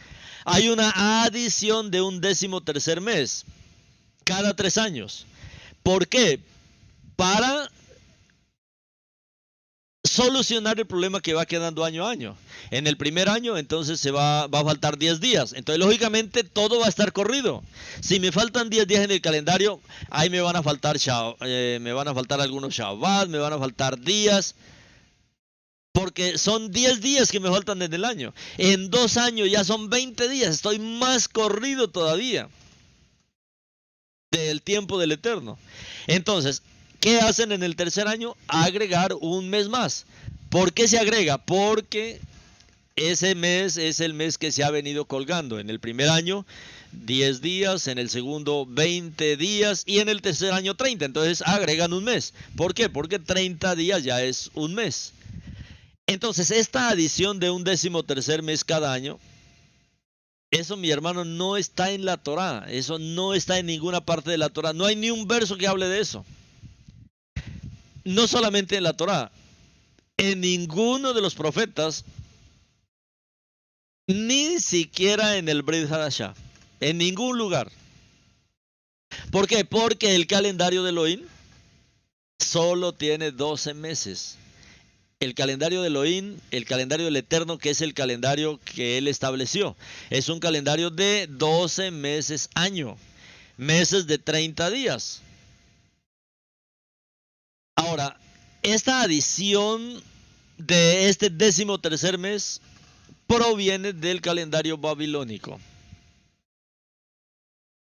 Hay una adición de un 13º mes cada 3 años. ¿Por qué? Para solucionar el problema que va quedando año a año. En el primer año entonces va a faltar 10 días. Entonces lógicamente todo va a estar corrido. Si me faltan 10 días en el calendario, ahí me van a faltar algunos Shabbat, me van a faltar días. Porque son 10 días que me faltan en el año. En 2 años ya son 20 días. Estoy más corrido todavía del tiempo del Eterno. Entonces, ¿qué hacen en el tercer año? Agregar un mes más. ¿Por qué se agrega? Porque ese mes es el mes que se ha venido colgando. En el primer año, 10 días, en el segundo, 20 días y en el tercer año, 30. Entonces agregan un mes. ¿Por qué? Porque 30 días ya es un mes. Entonces, esta adición de un 13º mes cada año, eso, mi hermano, no está en la Torá. Eso no está en ninguna parte de la Torá. No hay ni un verso que hable de eso. No solamente en la Torá, en ninguno de los profetas, ni siquiera en el Brit Hadashah, en ningún lugar. ¿Por qué? Porque el calendario de Elohim solo tiene 12 meses. El calendario de Elohim, el calendario del Eterno, que es el calendario que él estableció, es un calendario de 12 meses año, meses de 30 días. Ahora, esta adición de este 13º mes proviene del calendario babilónico.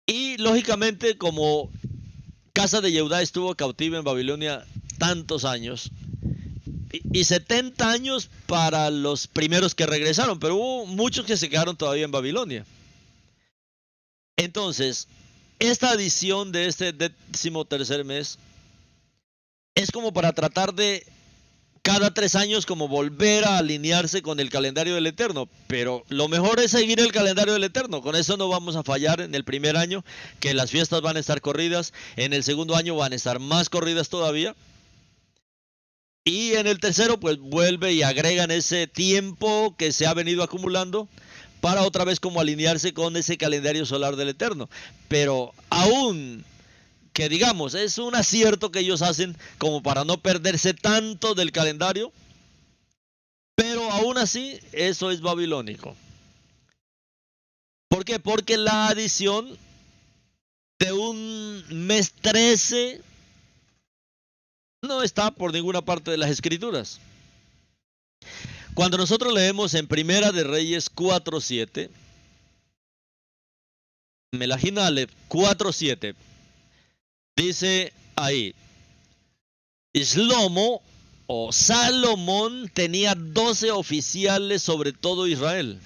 Y lógicamente, como casa de Yehudá estuvo cautiva en Babilonia tantos años, y 70 años para los primeros que regresaron, pero hubo muchos que se quedaron todavía en Babilonia. Entonces, esta adición de este 13º mes es como para tratar de cada 3 años como volver a alinearse con el calendario del Eterno, pero lo mejor es seguir el calendario del Eterno. Con eso no vamos a fallar en el primer año, que las fiestas van a estar corridas, en el segundo año van a estar más corridas todavía, y en el tercero pues vuelve y agregan ese tiempo que se ha venido acumulando para otra vez como alinearse con ese calendario solar del Eterno. Pero aún que digamos, es un acierto que ellos hacen como para no perderse tanto del calendario, pero aún así eso es babilónico. ¿Por qué? Porque la adición de un mes 13 no está por ninguna parte de las escrituras. Cuando nosotros leemos en Primera de Reyes 4:7, Melahim Aleph 4:7, dice ahí, Shlomo o Salomón tenía 12 oficiales sobre todo Israel.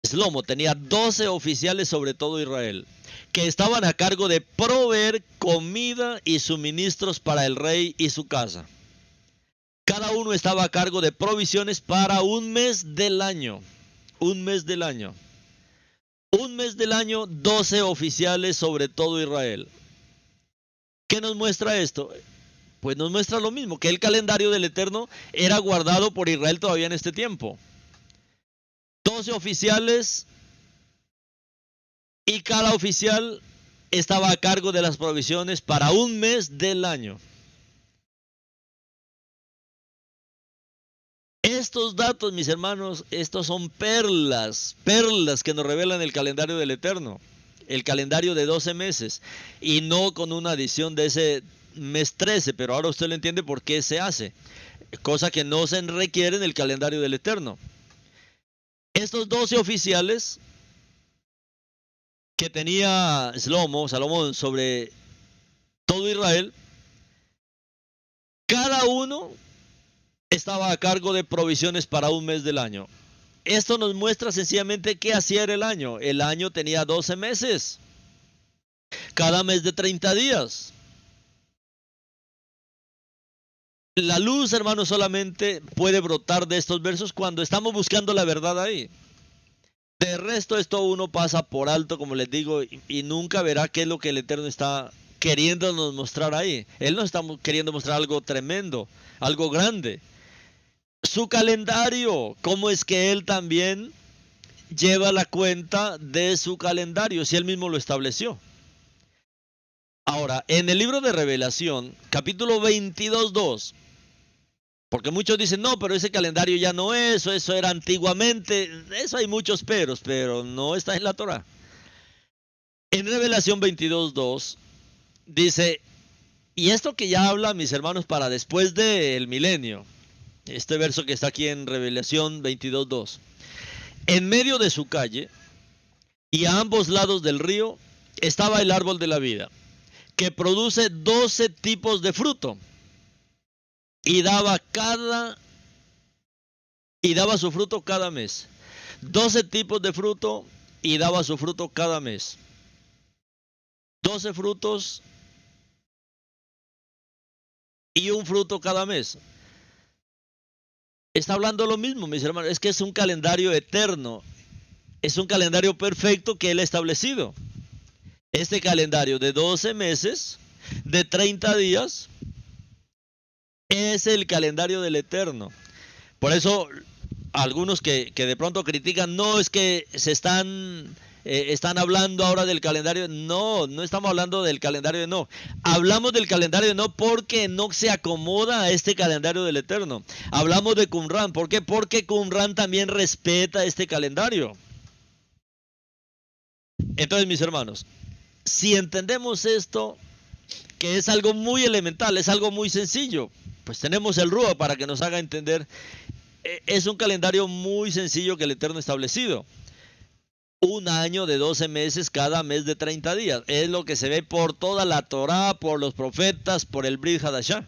Shlomo tenía 12 oficiales sobre todo Israel, que estaban a cargo de proveer comida y suministros para el rey y su casa. Cada uno estaba a cargo de provisiones para un mes del año. Un mes del año. Un mes del año, 12 oficiales sobre todo Israel. ¿Qué nos muestra esto? Pues nos muestra lo mismo, que el calendario del Eterno era guardado por Israel todavía en este tiempo. 12 oficiales y cada oficial estaba a cargo de las provisiones para un mes del año. Estos datos, mis hermanos, estos son perlas, perlas que nos revelan el calendario del Eterno, el calendario de 12 meses, y no con una adición de ese mes 13, pero ahora usted lo entiende por qué se hace, cosa que no se requiere en el calendario del Eterno. Estos 12 oficiales que tenía Salomón sobre todo Israel, cada uno estaba a cargo de provisiones para un mes del año. Esto nos muestra sencillamente qué hacía el año. El año tenía 12 meses, cada mes de 30 días. La luz, hermano, solamente puede brotar de estos versos cuando estamos buscando la verdad ahí. De resto, esto uno pasa por alto, como les digo, y nunca verá qué es lo que el Eterno está queriéndonos mostrar ahí. Él nos está queriendo mostrar algo tremendo, algo grande. Su calendario, cómo es que él también lleva la cuenta de su calendario, si él mismo lo estableció. Ahora, en el libro de Revelación, capítulo 22:2, porque muchos dicen, no, pero ese calendario ya no es, eso era antiguamente, eso hay muchos peros, pero no está en la Torah. En Revelación 22:2 dice, y esto que ya habla, mis hermanos, para después del milenio, este verso que está aquí en Revelación 22:2, en medio de su calle y a ambos lados del río estaba el árbol de la vida, que produce 12 tipos de fruto y daba su fruto cada mes. 12 tipos de fruto y daba su fruto cada mes. 12 frutos y un fruto cada mes. Está hablando lo mismo, mis hermanos. Es que es un calendario eterno. Es un calendario perfecto que él ha establecido. Este calendario de 12 meses, de 30 días, es el calendario del Eterno. Por eso, algunos que de pronto critican, no es que están hablando ahora del calendario. No, no estamos hablando del calendario de no. Hablamos del calendario de no porque no se acomoda a este calendario del Eterno. Hablamos de Qumran. ¿Por qué? Porque Qumran también respeta este calendario. Entonces, mis hermanos, si entendemos esto, que es algo muy elemental, es algo muy sencillo, pues tenemos el Rúa para que nos haga entender. Es un calendario muy sencillo que el Eterno ha establecido. Un año de 12 meses, cada mes de 30 días. Es lo que se ve por toda la Torá, por los profetas, por el Brit Hadashah.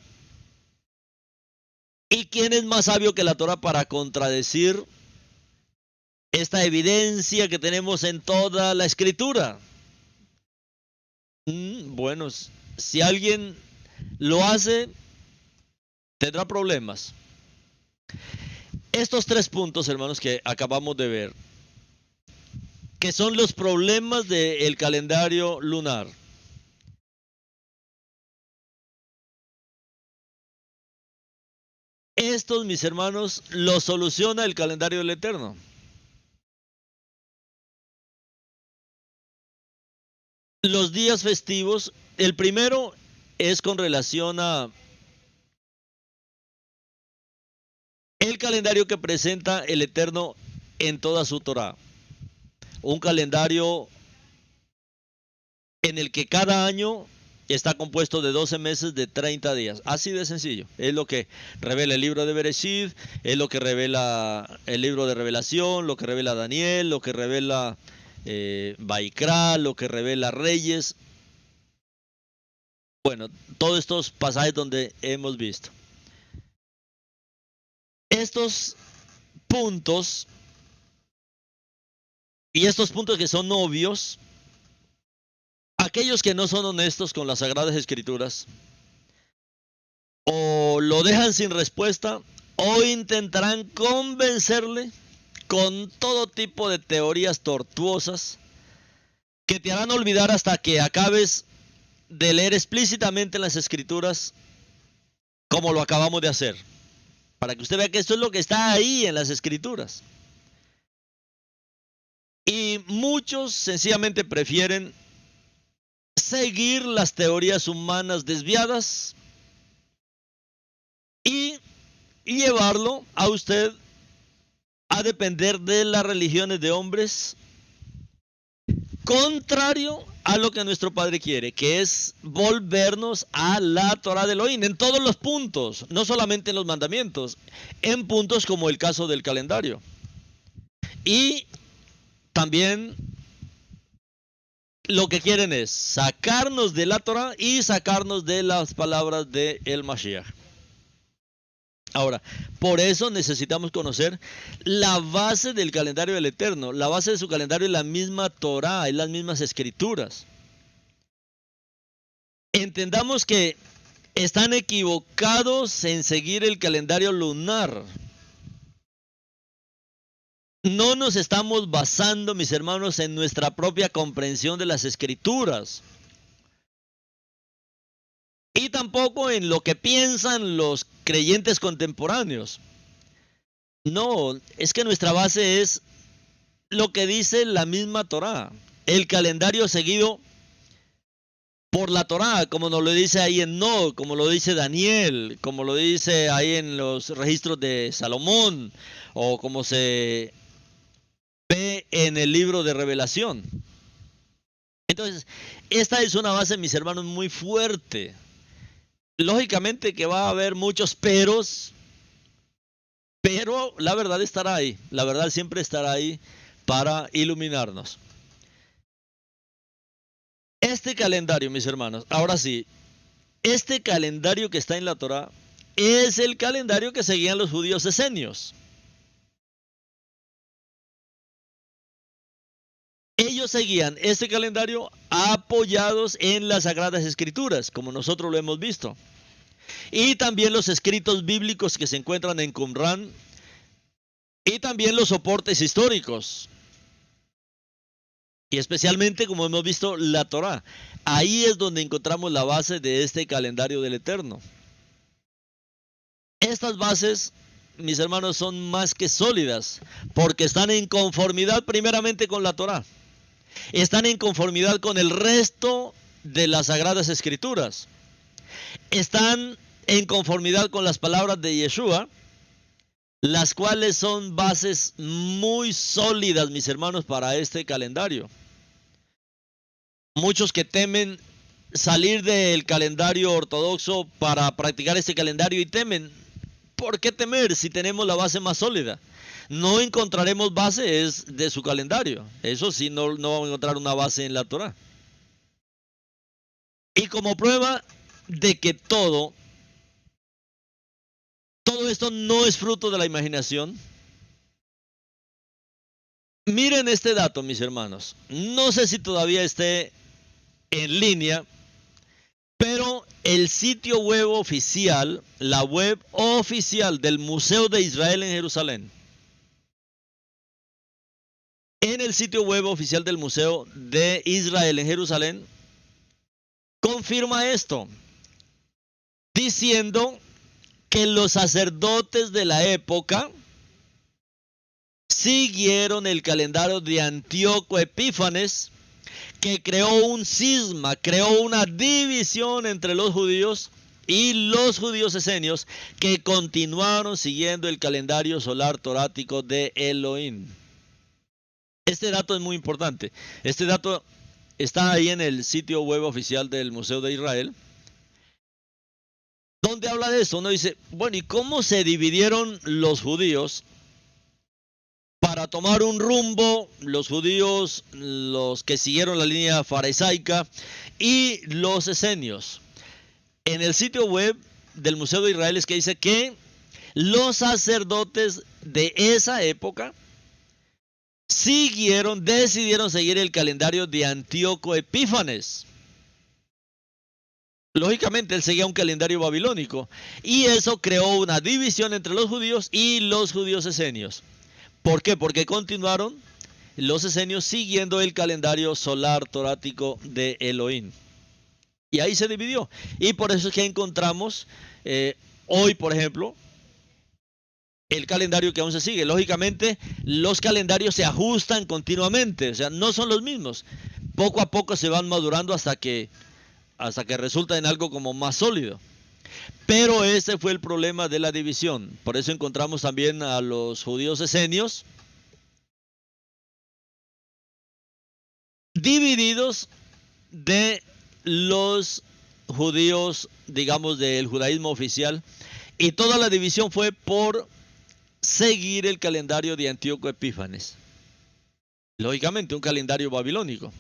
¿Y quién es más sabio que la Torá para contradecir esta evidencia que tenemos en toda la Escritura? Bueno, si alguien lo hace, tendrá problemas. Estos 3 puntos, hermanos, que acabamos de ver, que son los problemas del calendario lunar. Estos, mis hermanos, los soluciona el calendario del Eterno. Los días festivos, el primero es con relación a el calendario que presenta el Eterno en toda su Torá. Un calendario en el que cada año está compuesto de 12 meses de 30 días. Así de sencillo. Es lo que revela el libro de Bereshit, es lo que revela el libro de Revelación, lo que revela Daniel, lo que revela Baikra, lo que revela Reyes. Bueno, todos estos pasajes donde hemos visto. Estos puntos, y estos puntos que son obvios, aquellos que no son honestos con las Sagradas Escrituras, o lo dejan sin respuesta, o intentarán convencerle con todo tipo de teorías tortuosas que te harán olvidar hasta que acabes de leer explícitamente en las Escrituras como lo acabamos de hacer, para que usted vea que esto es lo que está ahí en las Escrituras. muchos sencillamente prefieren seguir las teorías humanas desviadas y llevarlo a usted a depender de las religiones de hombres, contrario a lo que nuestro Padre quiere, que es volvernos a la Torá de Elohim en todos los puntos, no solamente en los mandamientos, en puntos como el caso del calendario. Y también lo que quieren es sacarnos de la Torá y sacarnos de las palabras de el Mashiach. Ahora, por eso necesitamos conocer la base del calendario del Eterno. La base de su calendario es la misma Torá, es las mismas escrituras. Entendamos que están equivocados en seguir el calendario lunar. No nos estamos basando, mis hermanos, en nuestra propia comprensión de las escrituras. Y tampoco en lo que piensan los creyentes contemporáneos. No, es que nuestra base es lo que dice la misma Torá. El calendario seguido por la Torá, como nos lo dice ahí en No, como lo dice Daniel, como lo dice ahí en los registros de Salomón, o como se ve en el libro de Revelación. Entonces, esta es una base, mis hermanos, muy fuerte. Lógicamente que va a haber muchos peros, pero la verdad estará ahí. La verdad siempre estará ahí para iluminarnos. Este calendario, mis hermanos, ahora sí, este calendario que está en la Torá es el calendario que seguían los judíos esenios. Ellos seguían este calendario apoyados en las Sagradas Escrituras, como nosotros lo hemos visto. Y también los escritos bíblicos que se encuentran en Qumran. Y también los soportes históricos. Y especialmente, como hemos visto, la Torá. Ahí es donde encontramos la base de este calendario del Eterno. Estas bases, mis hermanos, son más que sólidas, porque están en conformidad primeramente con la Torá. Están en conformidad con el resto de las Sagradas Escrituras. Están en conformidad con las palabras de Yeshua, las cuales son bases muy sólidas, mis hermanos, para este calendario. Muchos que temen salir del calendario ortodoxo para practicar este calendario y temen. ¿Por qué temer si tenemos la base más sólida? No encontraremos bases de su calendario. Eso sí, no vamos a encontrar una base en la Torá. Y como prueba de que todo esto no es fruto de la imaginación, miren este dato, mis hermanos. No sé si todavía esté en línea, pero el sitio web oficial, la web oficial del Museo de Israel en Jerusalén, en el sitio web oficial del Museo de Israel en Jerusalén, confirma esto, diciendo que los sacerdotes de la época siguieron el calendario de Antíoco Epífanes, que creó un cisma, creó una división entre los judíos y los judíos esenios, que continuaron siguiendo el calendario solar torático de Elohim. Este dato es muy importante. Este dato está ahí en el sitio web oficial del Museo de Israel, donde habla de eso. Uno dice, bueno, ¿y cómo se dividieron los judíos para tomar un rumbo? Los judíos, los que siguieron la línea farisaica, y los esenios. En el sitio web del Museo de Israel es que dice que los sacerdotes de esa época decidieron seguir el calendario de Antíoco Epífanes. Lógicamente él seguía un calendario babilónico, y eso creó una división entre los judíos y los judíos esenios. ¿Por qué? Porque continuaron los esenios siguiendo el calendario solar torático de Elohim. Y ahí se dividió. Y por eso es que encontramos hoy, por ejemplo, el calendario que aún se sigue. Lógicamente, los calendarios se ajustan continuamente, o sea, no son los mismos. Poco a poco se van madurando hasta que resulta en algo como más sólido. Pero ese fue el problema de la división. Por eso encontramos también a los judíos esenios divididos de los judíos, digamos, del judaísmo oficial. Y toda la división fue por seguir el calendario de Antíoco Epífanes. Lógicamente, un calendario babilónico.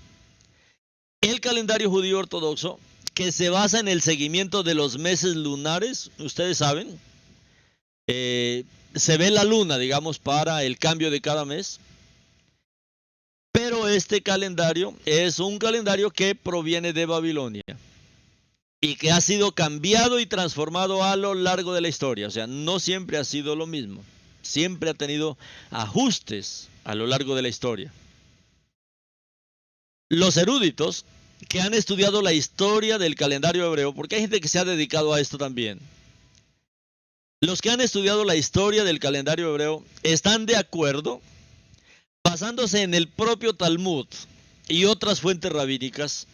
El calendario judío ortodoxo, que se basa en el seguimiento de los meses lunares, ustedes saben, se ve la luna, digamos, para el cambio de cada mes. Pero este calendario es un calendario que proviene de Babilonia y que ha sido cambiado y transformado a lo largo de la historia. O sea, no siempre ha sido lo mismo. Siempre ha tenido ajustes a lo largo de la historia. Los eruditos que han estudiado la historia del calendario hebreo, porque hay gente que se ha dedicado a esto también. Los que han estudiado la historia del calendario hebreo están de acuerdo, basándose en el propio Talmud y otras fuentes rabínicas,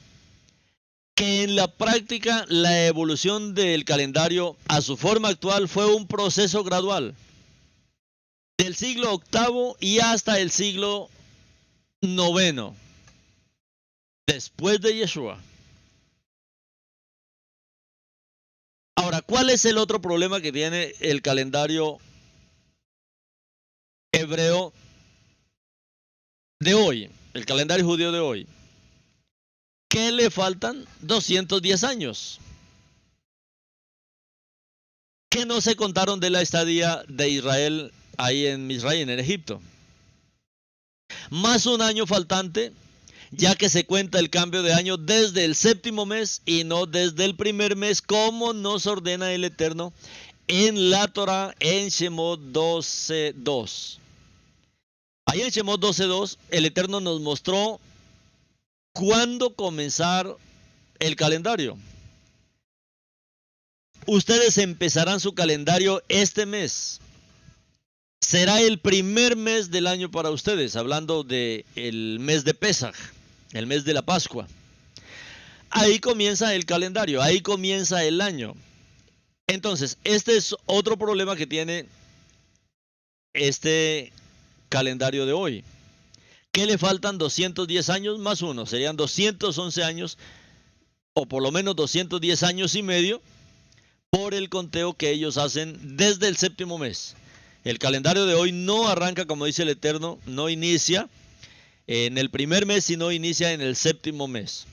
que en la práctica la evolución del calendario a su forma actual fue un proceso gradual. Del siglo VIII y hasta el siglo IX, después de Yeshua. Ahora, ¿cuál es el otro problema que tiene el calendario hebreo de hoy, el calendario judío de hoy? Que le faltan 210 años, que no se contaron de la estadía de Israel ahí en Misraim, en Egipto. Más un año faltante, ya que se cuenta el cambio de año desde el séptimo mes y no desde el primer mes, como nos ordena el Eterno en la Torah, en Shemot 12:2. Ahí en Shemot 12:2, el Eterno nos mostró cuándo comenzar el calendario. Ustedes empezarán su calendario este mes. Será el primer mes del año para ustedes, hablando del mes de Pesaj, el mes de la Pascua. Ahí comienza el calendario, ahí comienza el año. Entonces, este es otro problema que tiene este calendario de hoy. Que le faltan 210 años más uno, serían 211 años, o por lo menos 210 años y medio, por el conteo que ellos hacen desde el séptimo mes. El calendario de hoy no arranca, como dice el Eterno, no inicia en el primer mes, sino inicia en el séptimo mes.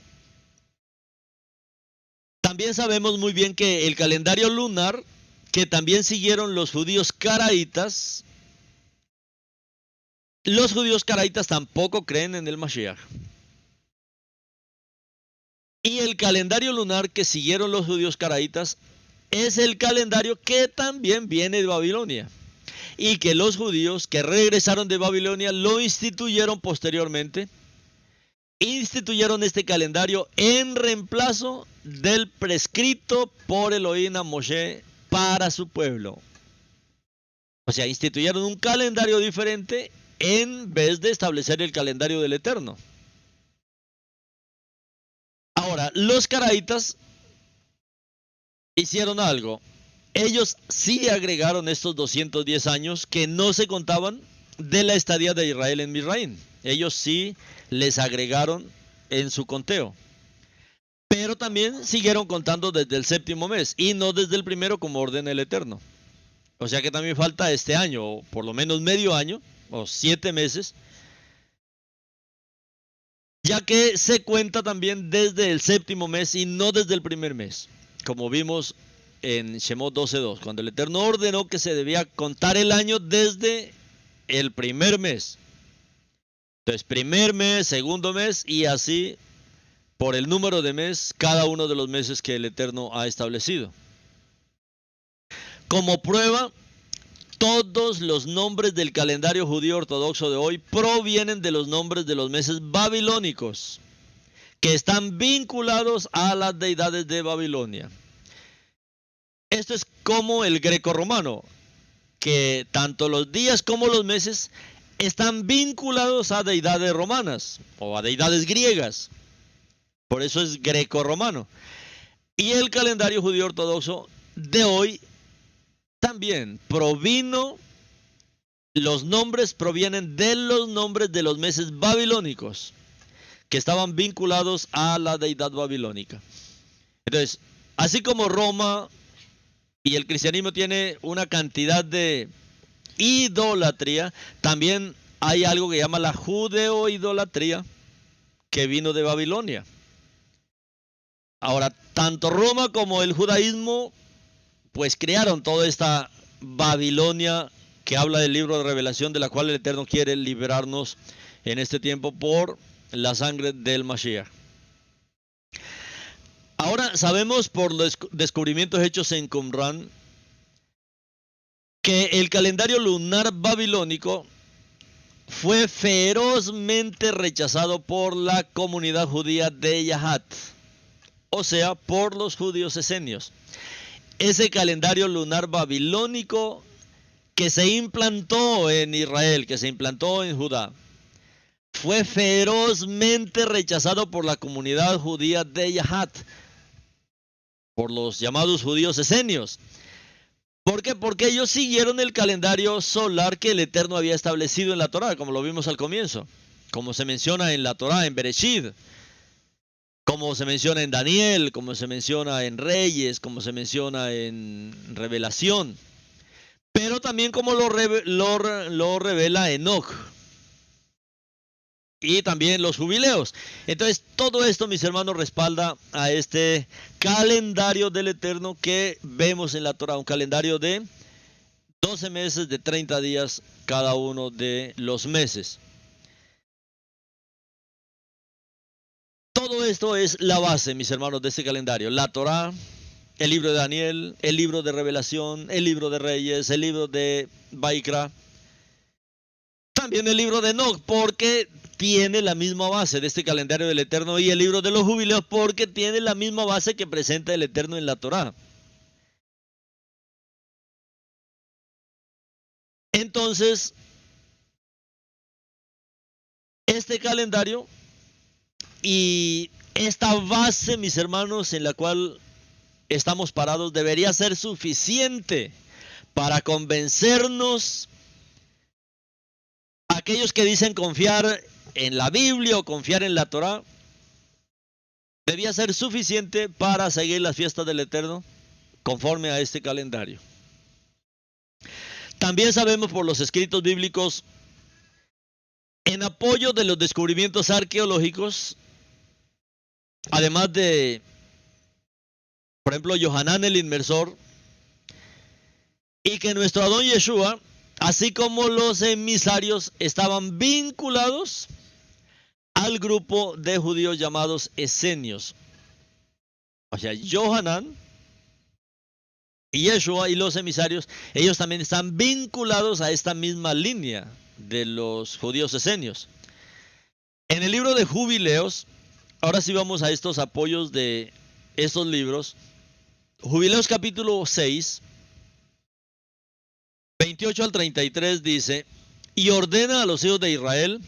También sabemos muy bien que el calendario lunar, que también siguieron los judíos caraítas, los judíos caraítas tampoco creen en el Mashiach. Y el calendario lunar que siguieron los judíos caraítas es el calendario que también viene de Babilonia. Y que los judíos que regresaron de Babilonia lo instituyeron posteriormente. Instituyeron este calendario en reemplazo del prescrito por Elohim a Moshe para su pueblo. O sea, instituyeron un calendario diferente en vez de establecer el calendario del Eterno. Ahora, los caraítas hicieron algo. Ellos sí agregaron estos 210 años que no se contaban de la estadía de Israel en Misraim. Ellos sí les agregaron en su conteo. Pero también siguieron contando desde el séptimo mes y no desde el primero como ordena el Eterno. O sea que también falta este año, o por lo menos medio año, o 7 meses, ya que se cuenta también desde el séptimo mes y no desde el primer mes, como vimos en Shemot 12:2, cuando el Eterno ordenó que se debía contar el año desde el primer mes. Entonces, primer mes, segundo mes y así por el número de mes, cada uno de los meses que el Eterno ha establecido. Como prueba, todos los nombres del calendario judío ortodoxo de hoy provienen de los nombres de los meses babilónicos, que están vinculados a las deidades de Babilonia. Esto es como el greco-romano. que tanto los días como los meses están vinculados a deidades romanas o a deidades griegas. Por eso es greco-romano. Y el calendario judío ortodoxo de hoy también los nombres provienen de los nombres de los meses babilónicos, que estaban vinculados a la deidad babilónica. Entonces, así como Roma y el cristianismo tiene una cantidad de idolatría, también hay algo que llama la judeo-idolatría, que vino de Babilonia. Ahora, tanto Roma como el judaísmo, pues crearon toda esta Babilonia que habla del libro de Revelación, de la cual el Eterno quiere liberarnos en este tiempo por la sangre del Mashiach. Ahora sabemos por los descubrimientos hechos en Qumran que el calendario lunar babilónico fue ferozmente rechazado por la comunidad judía de Yahat, o sea, por los judíos esenios. Ese calendario lunar babilónico que se implantó en Israel, que se implantó en Judá, fue ferozmente rechazado por la comunidad judía de Yahat, por los llamados judíos esenios. ¿Por qué? Porque ellos siguieron el calendario solar que el Eterno había establecido en la Torá, como lo vimos al comienzo, como se menciona en la Torá, en Bereshit, como se menciona en Daniel, como se menciona en Reyes, como se menciona en Revelación, pero también como lo revela Enoch y también los jubileos. Entonces, todo esto, mis hermanos, respalda a este calendario del Eterno que vemos en la Torá, un calendario de 12 meses, de 30 días cada uno de los meses. Todo esto es la base, mis hermanos, de este calendario. La Torá, el libro de Daniel, el libro de Revelación, el libro de Reyes, el libro de Baikra, también el libro de Enoch, porque tiene la misma base de este calendario del Eterno, y el libro de los jubileos, porque tiene la misma base que presenta el Eterno en la Torá. Entonces, este calendario y esta base, mis hermanos, en la cual estamos parados, debería ser suficiente para convencernos a aquellos que dicen confiar en la Biblia o confiar en la Torá. Debía ser suficiente para seguir las fiestas del Eterno conforme a este calendario. También sabemos por los escritos bíblicos, en apoyo de los descubrimientos arqueológicos, además de, por ejemplo, Yohanan el Inmersor, y que nuestro Adón Yeshua, así como los emisarios, estaban vinculados al grupo de judíos llamados esenios. O sea, Yohanan y Yeshua y los emisarios, ellos también están vinculados a esta misma línea de los judíos esenios. En el libro de Jubileos, ahora sí vamos a estos apoyos de estos libros. Jubileos capítulo 6, 28 al 33 dice: y ordena a los hijos de Israel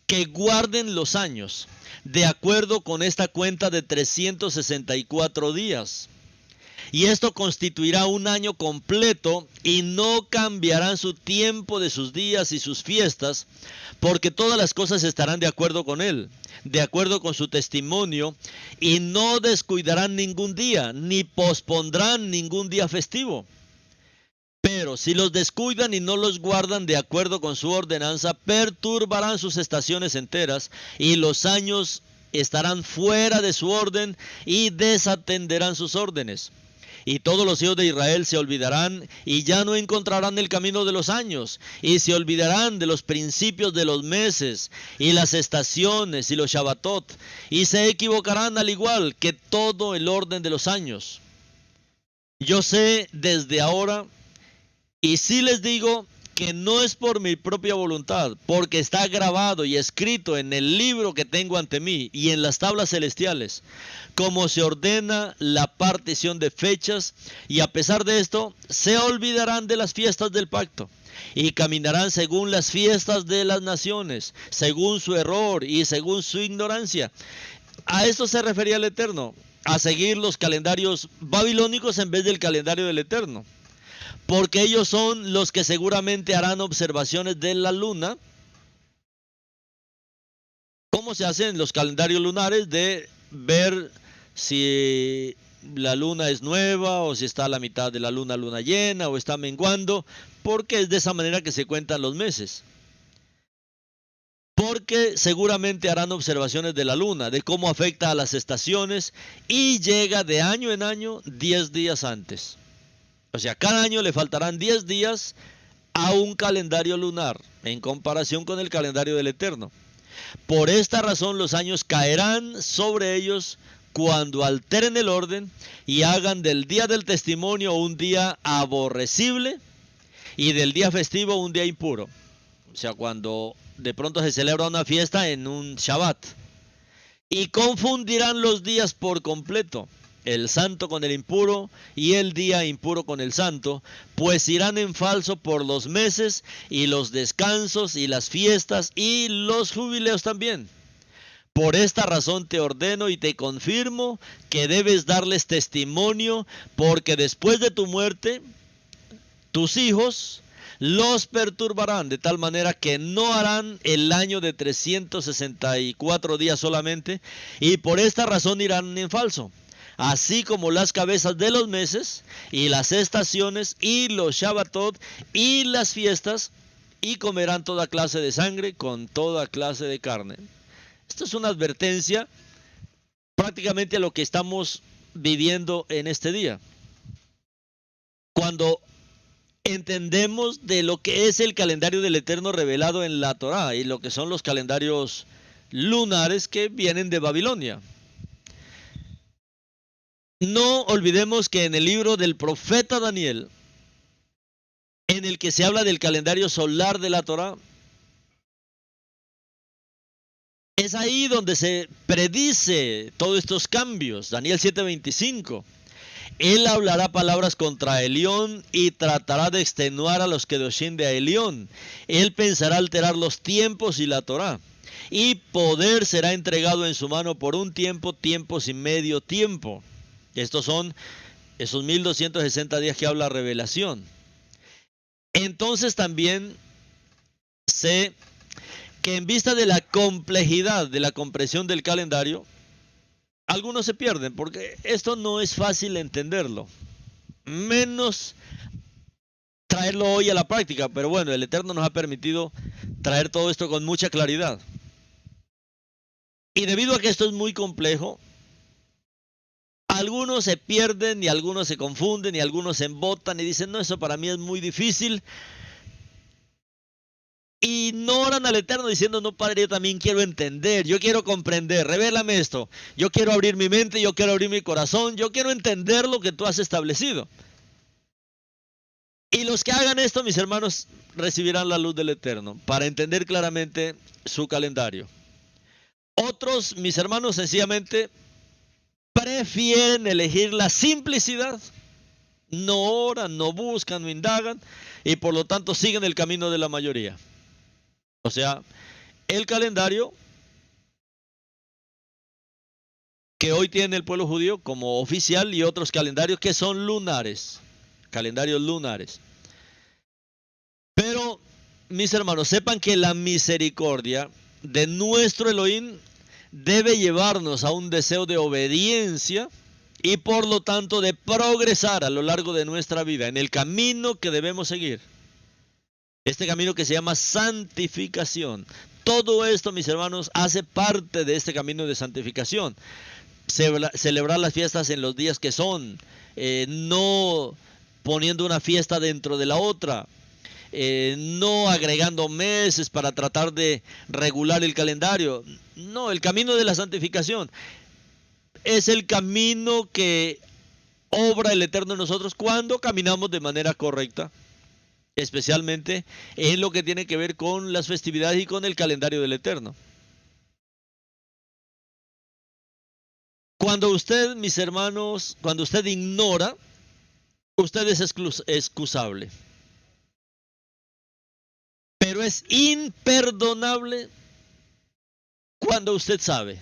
que guarden los años, de acuerdo con esta cuenta de 364 días. Y esto constituirá un año completo, y no cambiarán su tiempo de sus días y sus fiestas, porque todas las cosas estarán de acuerdo con él, de acuerdo con su testimonio, y no descuidarán ningún día, ni pospondrán ningún día festivo. Pero si los descuidan y no los guardan de acuerdo con su ordenanza, perturbarán sus estaciones enteras, y los años estarán fuera de su orden, y desatenderán sus órdenes. Y todos los hijos de Israel se olvidarán, y ya no encontrarán el camino de los años, y se olvidarán de los principios de los meses, y las estaciones, y los Shabbatot, y se equivocarán al igual que todo el orden de los años. Yo sé desde ahora, y sí les digo, que no es por mi propia voluntad, porque está grabado y escrito en el libro que tengo ante mí y en las tablas celestiales, como se ordena la partición de fechas, y a pesar de esto, se olvidarán de las fiestas del pacto, y caminarán según las fiestas de las naciones, según su error y según su ignorancia. A esto se refería el Eterno, a seguir los calendarios babilónicos en vez del calendario del Eterno, porque ellos son los que seguramente harán observaciones de la luna, como se hacen los calendarios lunares, de ver si la luna es nueva o si está a la mitad de la luna llena o está menguando, porque es de esa manera que se cuentan los meses. Porque seguramente harán observaciones de la luna, de cómo afecta a las estaciones, y llega de año en año 10 días antes. O sea, cada año le faltarán 10 días a un calendario lunar en comparación con el calendario del Eterno. Por esta razón los años caerán sobre ellos cuando alteren el orden y hagan del día del testimonio un día aborrecible y del día festivo un día impuro. O sea, cuando de pronto se celebra una fiesta en un Shabbat. Y confundirán los días por completo, el santo con el impuro y el día impuro con el santo, pues irán en falso por los meses y los descansos y las fiestas y los jubileos también. Por esta razón te ordeno y te confirmo que debes darles testimonio, porque después de tu muerte, tus hijos los perturbarán de tal manera que no harán el año de 364 días solamente, y por esta razón irán en falso, así como las cabezas de los meses y las estaciones y los Shabbatot y las fiestas, y comerán toda clase de sangre con toda clase de carne. Esto es una advertencia prácticamente a lo que estamos viviendo en este día. Cuando entendemos de lo que es el calendario del Eterno revelado en la Torá y lo que son los calendarios lunares que vienen de Babilonia. No olvidemos que en el libro del profeta Daniel, en el que se habla del calendario solar de la Torá, es ahí donde se predice todos estos cambios. Daniel 7:25. Él hablará palabras contra Elión y tratará de extenuar a los kedoshim de Elión. Él pensará alterar los tiempos y la Torá. Y poder será entregado en su mano por un tiempo, tiempos y medio tiempo. Estos son esos 1260 días que habla Revelación. Entonces también sé que en vista de la complejidad de la comprensión del calendario, algunos se pierden porque esto no es fácil entenderlo, menos traerlo hoy a la práctica. Pero bueno, el Eterno nos ha permitido traer todo esto con mucha claridad. Y debido a que esto es muy complejo, algunos se pierden y algunos se confunden y algunos se embotan y dicen, no, eso para mí es muy difícil. Y no oran al Eterno diciendo, no, Padre, yo también quiero entender, yo quiero comprender, revélame esto, yo quiero abrir mi mente, yo quiero abrir mi corazón, yo quiero entender lo que tú has establecido. Y los que hagan esto, mis hermanos, recibirán la luz del Eterno para entender claramente su calendario. Otros, mis hermanos, sencillamente prefieren elegir la simplicidad, no oran, no buscan, no indagan, y por lo tanto siguen el camino de la mayoría. O sea, el calendario que hoy tiene el pueblo judío como oficial y otros calendarios que son lunares, calendarios lunares. Pero, mis hermanos, sepan que la misericordia de nuestro Elohim debe llevarnos a un deseo de obediencia y por lo tanto de progresar a lo largo de nuestra vida en el camino que debemos seguir. Este camino que se llama santificación. Todo esto, mis hermanos, hace parte de este camino de santificación. Celebrar las fiestas en los días que son, no poniendo una fiesta dentro de la otra, no agregando meses para tratar de regular el calendario. No, el camino de la santificación es el camino que obra el Eterno en nosotros cuando caminamos de manera correcta especialmente en lo que tiene que ver con las festividades y con el calendario del Eterno. Cuando usted, mis hermanos, cuando usted ignora, usted es excusable. Pero es imperdonable cuando usted sabe.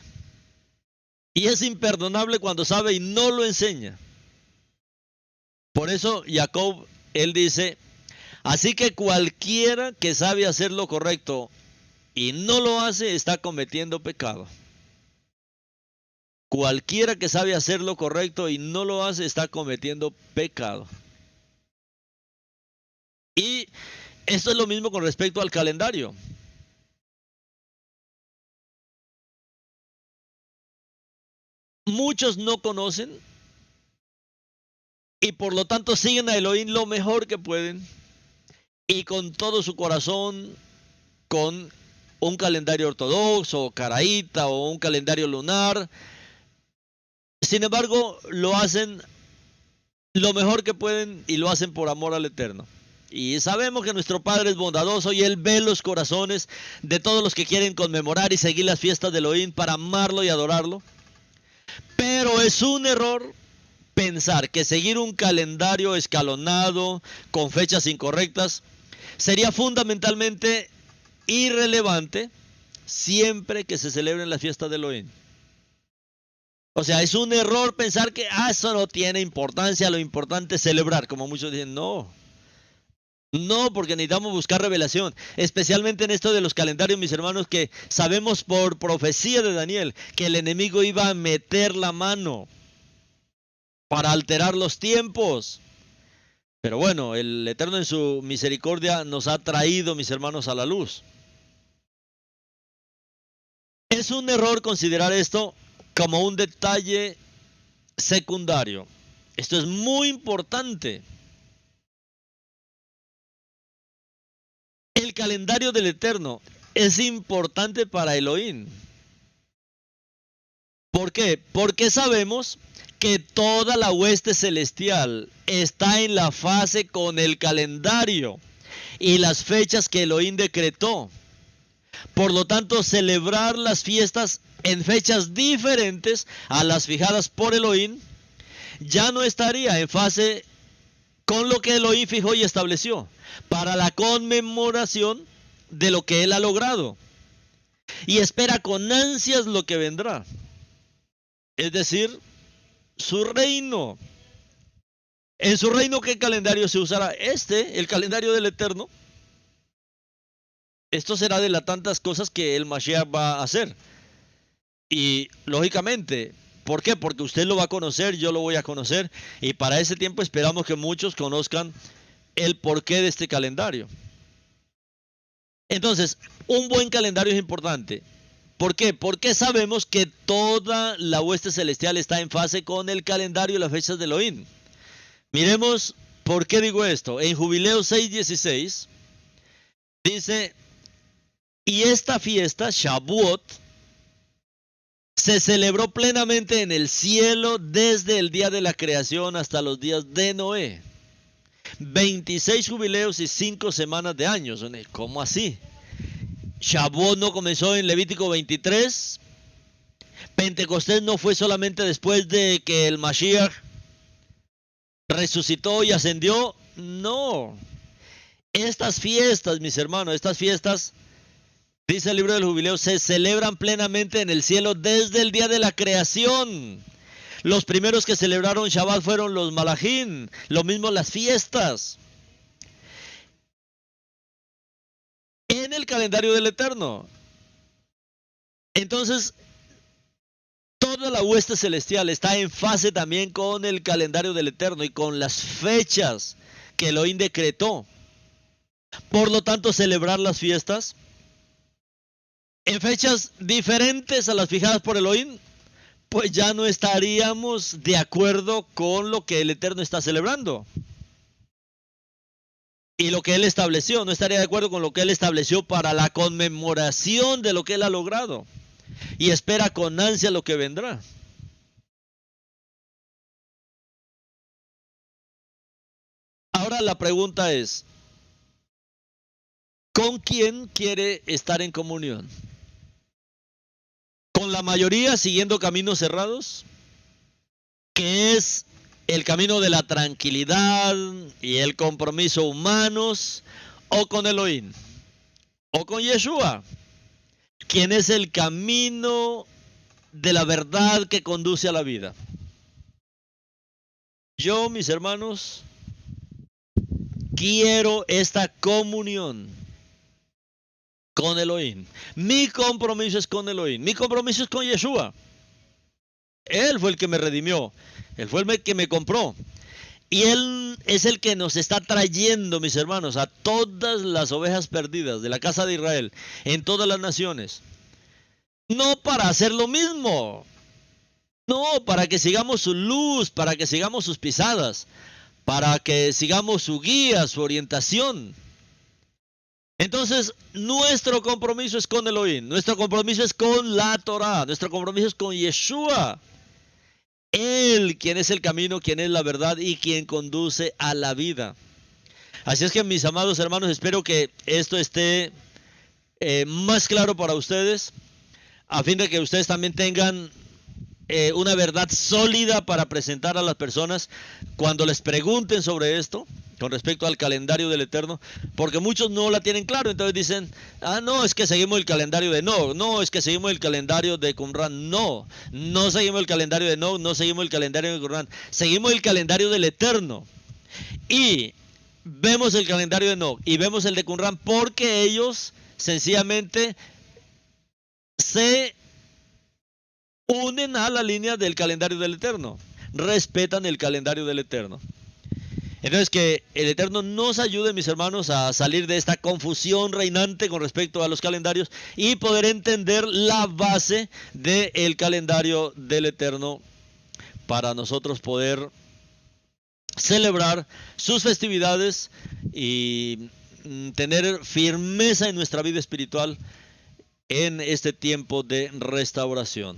Y es imperdonable cuando sabe y no lo enseña. Por eso Jacob, él dice, así que cualquiera que sabe hacer lo correcto y no lo hace, está cometiendo pecado. Cualquiera que sabe hacer lo correcto y no lo hace, está cometiendo pecado. Y esto es lo mismo con respecto al calendario. Muchos no conocen y por lo tanto siguen a Elohim lo mejor que pueden y con todo su corazón, con un calendario ortodoxo, caraíta o un calendario lunar. Sin embargo, lo hacen lo mejor que pueden y lo hacen por amor al Eterno. Y sabemos que nuestro Padre es bondadoso y Él ve los corazones de todos los que quieren conmemorar y seguir las fiestas de Elohim para amarlo y adorarlo. Pero es un error pensar que seguir un calendario escalonado con fechas incorrectas sería fundamentalmente irrelevante siempre que se celebren las fiestas de Elohim. O sea, es un error pensar que eso no tiene importancia, lo importante es celebrar, como muchos dicen, no. No, porque necesitamos buscar revelación, especialmente en esto de los calendarios, mis hermanos, que sabemos por profecía de Daniel que el enemigo iba a meter la mano para alterar los tiempos. Pero bueno, el Eterno en su misericordia nos ha traído, mis hermanos, a la luz. Es un error considerar esto como un detalle secundario. Esto es muy importante. El calendario del Eterno es importante para Elohim. ¿Por qué? Porque sabemos que toda la hueste celestial está en la fase con el calendario y las fechas que Elohim decretó. Por lo tanto, celebrar las fiestas en fechas diferentes a las fijadas por Elohim ya no estaría en fase con lo que Elohim fijó y estableció para la conmemoración de lo que Él ha logrado y espera con ansias lo que vendrá, es decir, su reino. En su reino, ¿qué calendario se usará? El calendario del Eterno. Esto será de las tantas cosas que el Mashiach va a hacer. Y lógicamente, ¿por qué? Porque usted lo va a conocer, yo lo voy a conocer. Y para ese tiempo esperamos que muchos conozcan el porqué de este calendario. Entonces, un buen calendario es importante. ¿Por qué? Porque sabemos que toda la hueste celestial está en fase con el calendario y las fechas de Elohim. Miremos por qué digo esto. En Jubileo 6:16 dice, y esta fiesta, Shavuot, se celebró plenamente en el cielo desde el día de la creación hasta los días de Noé. 26 jubileos y 5 semanas de años. ¿Cómo así? Shavuot no comenzó en Levítico 23. Pentecostés no fue solamente después de que el Mashiach resucitó y ascendió. No. Estas fiestas, mis hermanos, estas fiestas, dice el libro del jubileo, se celebran plenamente en el cielo desde el día de la creación. Los primeros que celebraron Shabbat fueron los Malachim, lo mismo las fiestas. En el calendario del Eterno. Entonces, toda la hueste celestial está en fase también con el calendario del Eterno y con las fechas que Elohim decretó. Por lo tanto, celebrar las fiestas en fechas diferentes a las fijadas por Elohim, pues ya no estaríamos de acuerdo con lo que el Eterno está celebrando. Y lo que Él estableció, no estaría de acuerdo con lo que Él estableció para la conmemoración de lo que Él ha logrado. Y espera con ansia lo que vendrá. Ahora la pregunta es, ¿Con quién quiere estar en comunión? ¿Con la mayoría siguiendo caminos cerrados? ¿Que es el camino de la tranquilidad y el compromiso humanos? ¿O con Elohim? ¿O con Yeshua? ¿Quién es el camino de la verdad que conduce a la vida? Yo, mis hermanos, quiero esta comunión con Elohim. Mi compromiso es con Elohim. Mi compromiso es con Yeshua. Él fue el que me redimió. Él fue el que me compró. Y Él es el que nos está trayendo, mis hermanos, a todas las ovejas perdidas de la casa de Israel, en todas las naciones. No para hacer lo mismo. No, para que sigamos su luz, para que sigamos sus pisadas, para que sigamos su guía, su orientación. Entonces, nuestro compromiso es con Elohim, nuestro compromiso es con la Torah, nuestro compromiso es con Yeshua. Él, quien es el camino, quien es la verdad y quien conduce a la vida. Así es que, mis amados hermanos, espero que esto esté más claro para ustedes, a fin de que ustedes también tengan una verdad sólida para presentar a las personas cuando les pregunten sobre esto, con respecto al calendario del Eterno, porque muchos no la tienen claro. Entonces dicen, no, es que seguimos el calendario de no, es que seguimos el calendario de Qumran. No seguimos el calendario de no seguimos el calendario de Qumran, seguimos el calendario del Eterno. Y vemos el calendario de No y vemos el de Qumran porque ellos sencillamente se unen a la línea del calendario del Eterno, respetan el calendario del Eterno. Entonces, que el Eterno nos ayude, mis hermanos, a salir de esta confusión reinante con respecto a los calendarios y poder entender la base del calendario del Eterno para nosotros poder celebrar sus festividades y tener firmeza en nuestra vida espiritual en este tiempo de restauración.